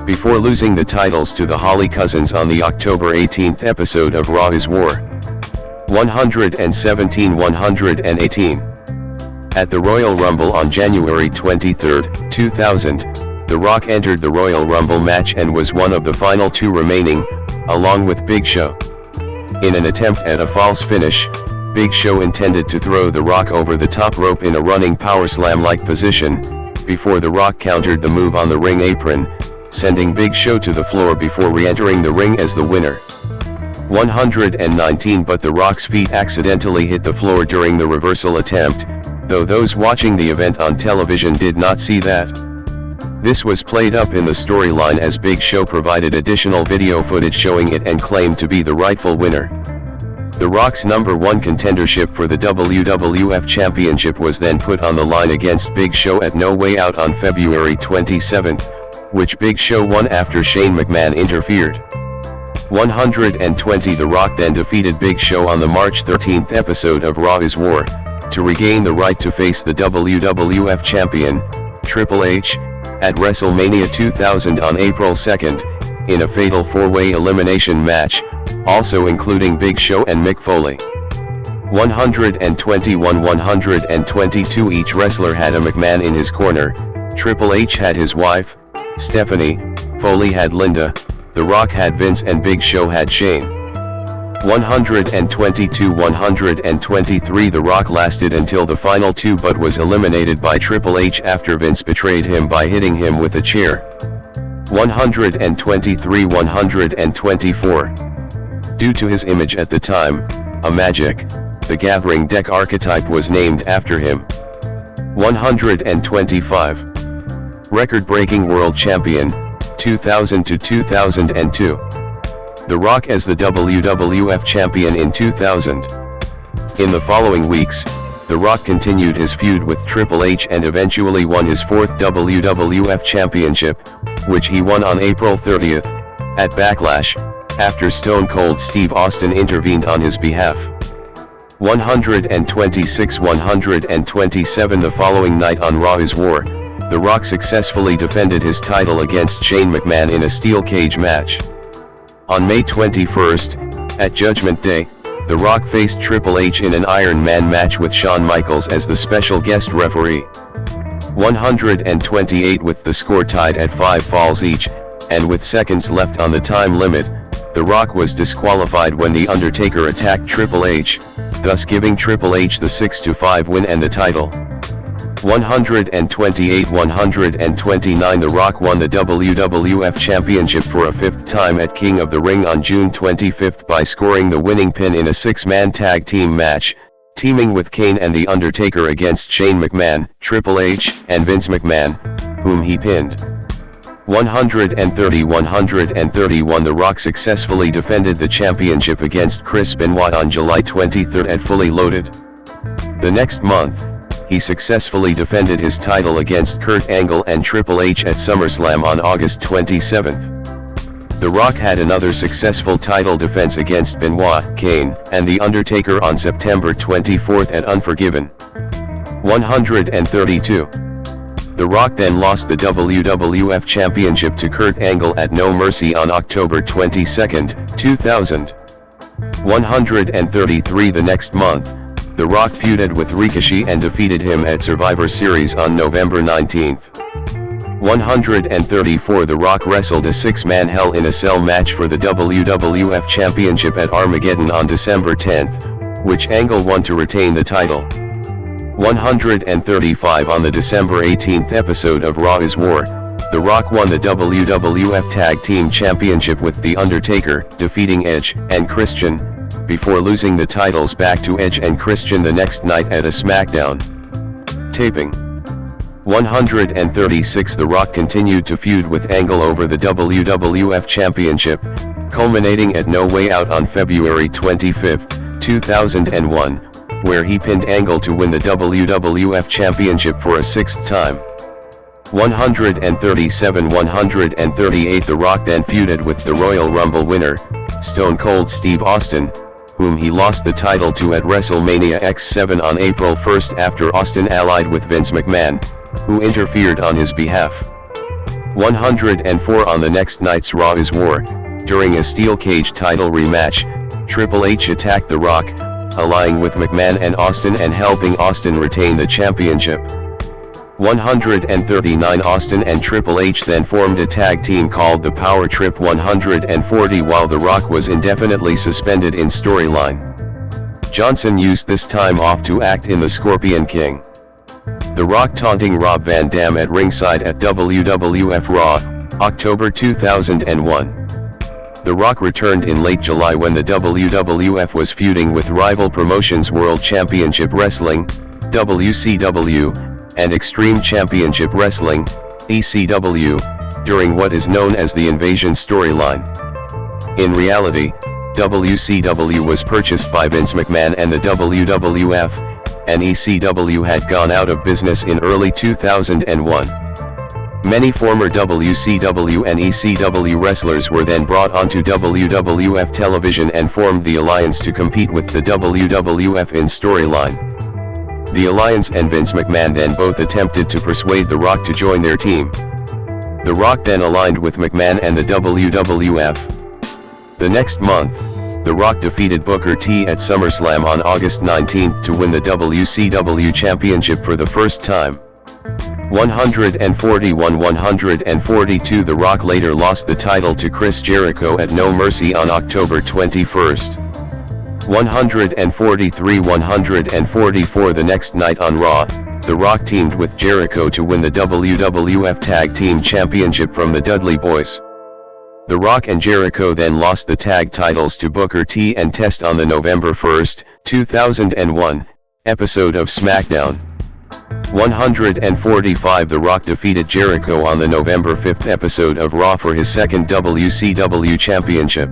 before losing the titles to the Holly Cousins on the October 18th episode of Raw is War. 117-118 At the Royal Rumble on January 23, 2000, The Rock entered the Royal Rumble match and was one of the final two remaining, along with Big Show. In an attempt at a false finish, Big Show intended to throw The Rock over the top rope in a running powerslam-like position, before The Rock countered the move on the ring apron, sending Big Show to the floor before re-entering the ring as the winner. 119 But The Rock's feet accidentally hit the floor during the reversal attempt, though those watching the event on television did not see that. This was played up in the storyline as Big Show provided additional video footage showing it and claimed to be the rightful winner. The Rock's #1 contendership for the WWF Championship was then put on the line against Big Show at No Way Out on February 27, which Big Show won after Shane McMahon interfered. 120 The Rock then defeated Big Show on the March 13th episode of Raw is War, to regain the right to face the WWF Champion, Triple H, at WrestleMania 2000 on April 2nd, in a fatal four-way elimination match, also including Big Show and Mick Foley. 121-122 Each wrestler had a McMahon in his corner. Triple H had his wife, Stephanie, Foley had Linda, The Rock had Vince and Big Show had Shane. 122-123 The Rock lasted until the final two but was eliminated by Triple H after Vince betrayed him by hitting him with a chair. 123-124 Due to his image at the time, a Magic, the Gathering deck archetype was named after him. 125 Record-breaking World Champion, 2000 to 2002. The Rock as the WWF Champion in 2000. In the following weeks, The Rock continued his feud with Triple H and eventually won his fourth WWF Championship, which he won on April 30th, at Backlash, after Stone Cold Steve Austin intervened on his behalf. 126-127 The following night on Raw is War, The Rock successfully defended his title against Shane McMahon in a steel cage match. On May 21st, at Judgment Day, The Rock faced Triple H in an Iron Man match with Shawn Michaels as the special guest referee. 128 With the score tied at 5 falls each, and with seconds left on the time limit, The Rock was disqualified when The Undertaker attacked Triple H, thus giving Triple H the 6-5 win and the title. 128-129 The Rock won the WWF Championship for a fifth time at King of the Ring on June 25 by scoring the winning pin in a six-man tag team match, teaming with Kane and The Undertaker against Shane McMahon, Triple H, and Vince McMahon, whom he pinned. 130-131 The Rock successfully defended the championship against Chris Benoit on July 23 at Fully Loaded. The next month, he successfully defended his title against Kurt Angle and Triple H at SummerSlam on August 27. The Rock had another successful title defense against Benoit, Kane, and The Undertaker on September 24 at Unforgiven. 132. The Rock then lost the WWF Championship to Kurt Angle at No Mercy on October 22, 2000. 133 The next month, The Rock feuded with Ricochet and defeated him at Survivor Series on November 19. 134 The Rock wrestled a six-man Hell in a Cell match for the WWF Championship at Armageddon on December 10, which Angle won to retain the title. 135 On the December 18 episode of Raw is War, The Rock won the WWF Tag Team Championship with The Undertaker, defeating Edge and Christian, before losing the titles back to Edge and Christian the next night at a SmackDown taping. 136 The Rock continued to feud with Angle over the WWF Championship, culminating at No Way Out on February 25, 2001, where he pinned Angle to win the WWF Championship for a sixth time. 137 138 The Rock then feuded with the Royal Rumble winner, Stone Cold Steve Austin, whom he lost the title to at WrestleMania X7 on April 1 after Austin allied with Vince McMahon, who interfered on his behalf. 104 On the next night's Raw is War, during a steel cage title rematch, Triple H attacked The Rock, allying with McMahon and Austin and helping Austin retain the championship. 139 Austin and Triple H then formed a tag team called the Power Trip. 140 While The Rock was indefinitely suspended in storyline, Johnson used this time off to act in The Scorpion King. The Rock taunting Rob Van Dam at ringside at WWF Raw, October 2001. The Rock returned in late July when the WWF was feuding with rival promotions World Championship Wrestling, WCW, and Extreme Championship Wrestling, ECW, during what is known as the Invasion storyline. In reality, WCW was purchased by Vince McMahon and the WWF, and ECW had gone out of business in early 2001. Many former WCW and ECW wrestlers were then brought onto WWF television and formed the Alliance to compete with the WWF in storyline. The Alliance and Vince McMahon then both attempted to persuade The Rock to join their team. The Rock then aligned with McMahon and the WWF. The next month, The Rock defeated Booker T at SummerSlam on August 19 to win the WCW Championship for the first time. 141 142 The Rock later lost the title to Chris Jericho at No Mercy on October 21. 143 144 The next night on Raw, The Rock teamed with Jericho to win the WWF Tag Team Championship from the Dudley Boyz. The Rock and Jericho then lost the tag titles to Booker T and Test on the November 1, 2001, episode of SmackDown. 145 The Rock defeated Jericho on the November 5 episode of Raw for his second WCW Championship.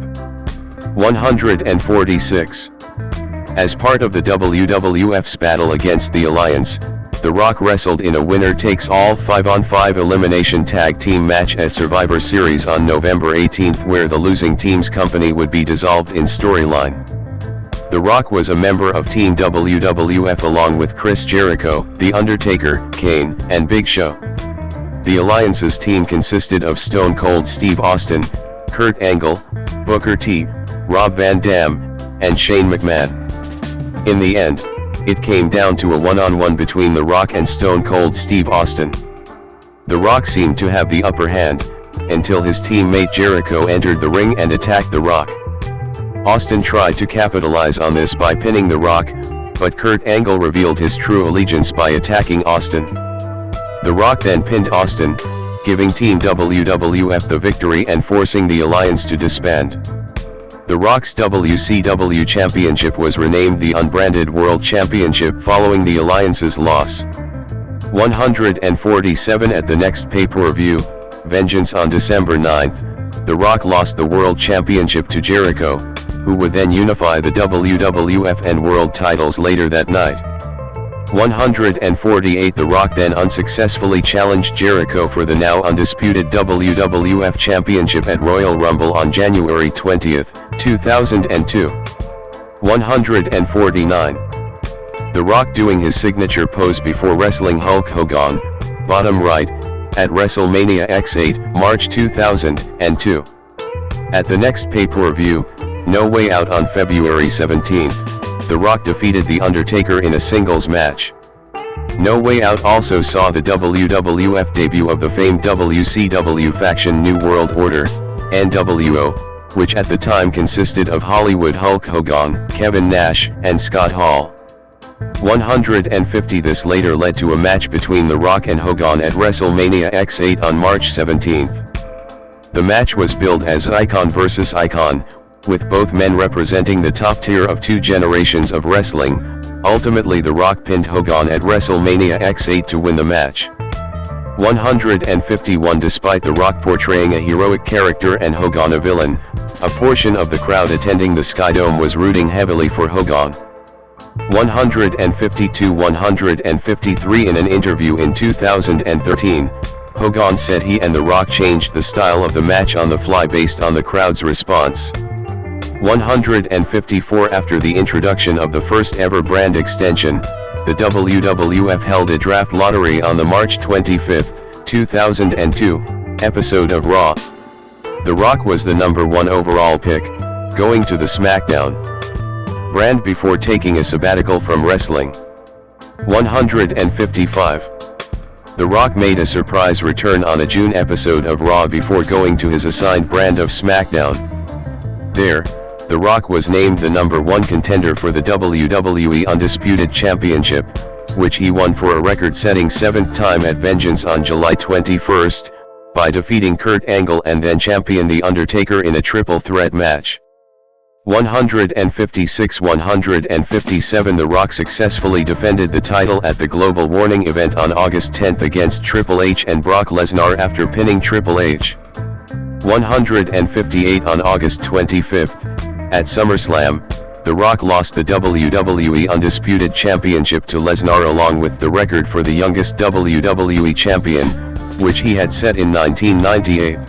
146. As part of the WWF's battle against the Alliance, The Rock wrestled in a winner-takes-all 5-on-5 elimination tag team match at Survivor Series on November 18 where the losing team's company would be dissolved in storyline. The Rock was a member of Team WWF along with Chris Jericho, The Undertaker, Kane, and Big Show. The Alliance's team consisted of Stone Cold Steve Austin, Kurt Angle, Booker T, Rob Van Dam, and Shane McMahon. In the end, it came down to a one-on-one between The Rock and Stone Cold Steve Austin. The Rock seemed to have the upper hand, until his teammate Jericho entered the ring and attacked The Rock. Austin tried to capitalize on this by pinning The Rock, but Kurt Angle revealed his true allegiance by attacking Austin. The Rock then pinned Austin, giving Team WWF the victory and forcing the Alliance to disband. The Rock's WCW Championship was renamed the Unbranded World Championship following the Alliance's loss. 147 At the next pay-per-view, Vengeance on December 9, The Rock lost the World Championship to Jericho, who would then unify the WWF and World titles later that night. 148 The Rock then unsuccessfully challenged Jericho for the now undisputed WWF Championship at Royal Rumble on January 20, 2002. 149. The Rock doing his signature pose before wrestling Hulk Hogan, bottom right, at WrestleMania X8, March 2002. At the next pay-per-view, No Way Out on February 17th, The Rock defeated The Undertaker in a singles match. No Way Out also saw the WWF debut of the famed WCW faction New World Order, NWO, which at the time consisted of Hollywood Hulk Hogan, Kevin Nash, and Scott Hall. 150. This later led to a match between The Rock and Hogan at WrestleMania X8 on March 17th. The match was billed as Icon vs. Icon, with both men representing the top tier of two generations of wrestling. Ultimately, The Rock pinned Hogan at WrestleMania X8 to win the match. 151. Despite The Rock portraying a heroic character and Hogan a villain, a portion of the crowd attending the Skydome was rooting heavily for Hogan. 152. 153. In an interview in 2013, Hogan said he and The Rock changed the style of the match on the fly based on the crowd's response. 154. After the introduction of the first ever brand extension, the WWF held a draft lottery on the March 25, 2002, episode of Raw. The Rock was the #1 overall pick, going to the SmackDown brand before taking a sabbatical from wrestling. 155. The Rock made a surprise return on a June episode of Raw before going to his assigned brand of SmackDown. There, The Rock was named the #1 contender for the WWE Undisputed Championship, which he won for a record-setting 7th time at Vengeance on July 21, by defeating Kurt Angle and then champion The Undertaker in a triple threat match. 156. 157. The Rock successfully defended the title at the Global Warning event on August 10 against Triple H and Brock Lesnar after pinning Triple H. 158. On August 25, at SummerSlam, The Rock lost the WWE Undisputed Championship to Lesnar along with the record for the youngest WWE champion, which he had set in 1998.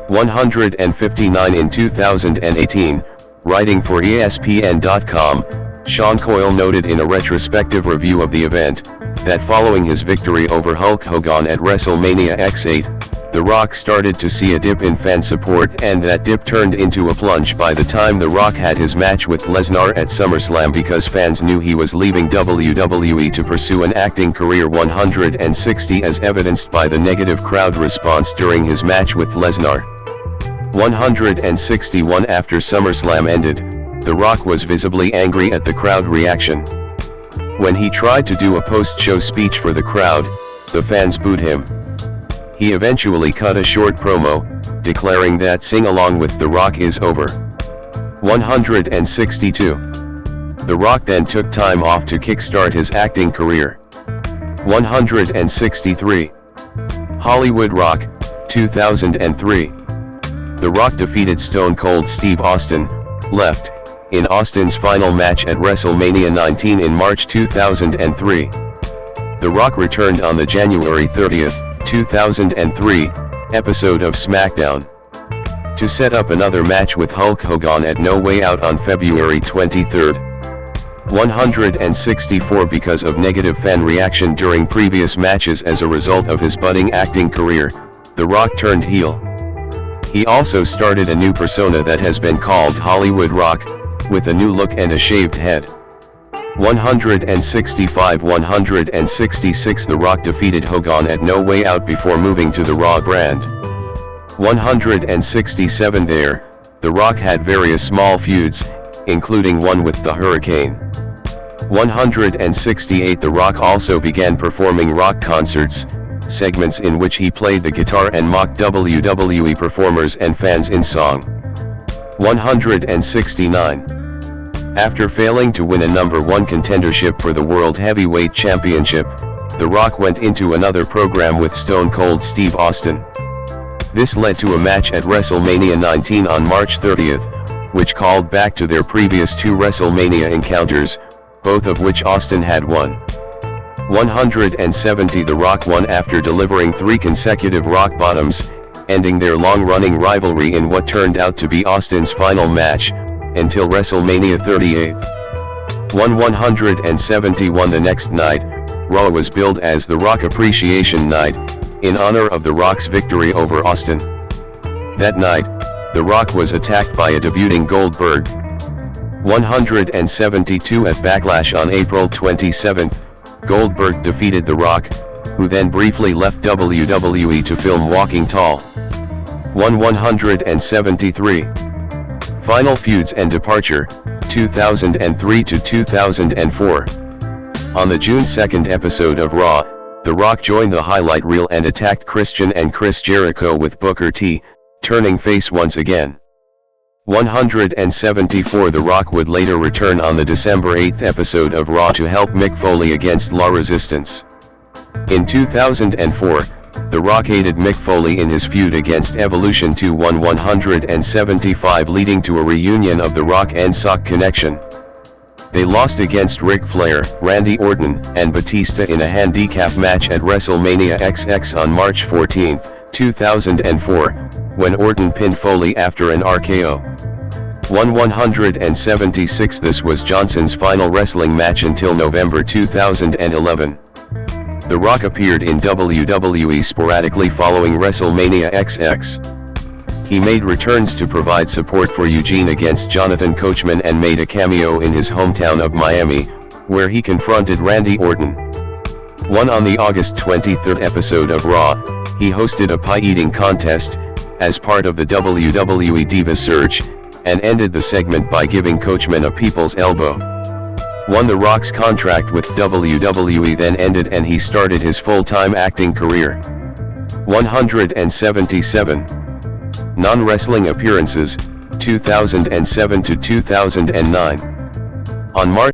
159. In 2018, writing for ESPN.com, Sean Coyle noted in a retrospective review of the event, that following his victory over Hulk Hogan at WrestleMania X8, The Rock started to see a dip in fan support, and that dip turned into a plunge by the time The Rock had his match with Lesnar at SummerSlam because fans knew he was leaving WWE to pursue an acting career. 160. As evidenced by the negative crowd response during his match with Lesnar. 161. After SummerSlam ended, The Rock was visibly angry at the crowd reaction. When he tried to do a post-show speech for the crowd, the fans booed him. He eventually cut a short promo, declaring that sing-along with The Rock is over. 162. The Rock then took time off to kickstart his acting career. 163. Hollywood Rock, 2003. The Rock defeated Stone Cold Steve Austin, left, in Austin's final match at WrestleMania 19 in March 2003. The Rock returned on the January 30, 2003, episode of SmackDown, to set up another match with Hulk Hogan at No Way Out on February 23. 164. Because of negative fan reaction during previous matches as a result of his budding acting career, The Rock turned heel. He also started a new persona that has been called Hollywood Rock, with a new look and a shaved head. 165. 166. The Rock defeated Hogan at No Way Out before moving to the Raw brand. 167. There, The Rock had various small feuds, including one with the Hurricane. 168. The Rock also began performing rock concerts, segments in which he played the guitar and mocked WWE performers and fans in song. 169. After failing to win a #1 contendership for the World Heavyweight Championship, The Rock went into another program with Stone Cold Steve Austin. This led to a match at WrestleMania 19 on March 30, which called back to their previous two WrestleMania encounters, both of which Austin had won. 170. The Rock won after delivering 3 consecutive rock bottoms, ending their long-running rivalry in what turned out to be Austin's final match, until WrestleMania 38. 171. The next night, Raw was billed as the Rock Appreciation Night, in honor of The Rock's victory over Austin. That night, The Rock was attacked by a debuting Goldberg. 172 at Backlash on April 27, Goldberg defeated The Rock, who then briefly left WWE to film Walking Tall. 173. Final feuds and departure, 2003 to 2004. On the June 2nd episode of Raw, The Rock joined the highlight reel and attacked Christian and Chris Jericho with Booker T, turning face once again. 174. The Rock would later return on the December 8th episode of Raw to help Mick Foley against La Resistance. In 2004, The Rock aided Mick Foley in his feud against Evolution 175, leading to a reunion of The Rock and Sock Connection. They lost against Ric Flair, Randy Orton, and Batista in a handicap match at WrestleMania XX on March 14, 2004, when Orton pinned Foley after an RKO. 176. This was Johnson's final wrestling match until November 2011. The Rock appeared in WWE sporadically following WrestleMania XX. He made returns to provide support for Eugene against Jonathan Coachman and made a cameo in his hometown of Miami, where he confronted Randy Orton. On the August 23rd episode of Raw, he hosted a pie-eating contest, as part of the WWE Diva Search, and ended the segment by giving Coachman a people's elbow. The Rock's contract with WWE then ended and he started his full-time acting career. 177. Non-wrestling appearances, 2007 to 2009. On March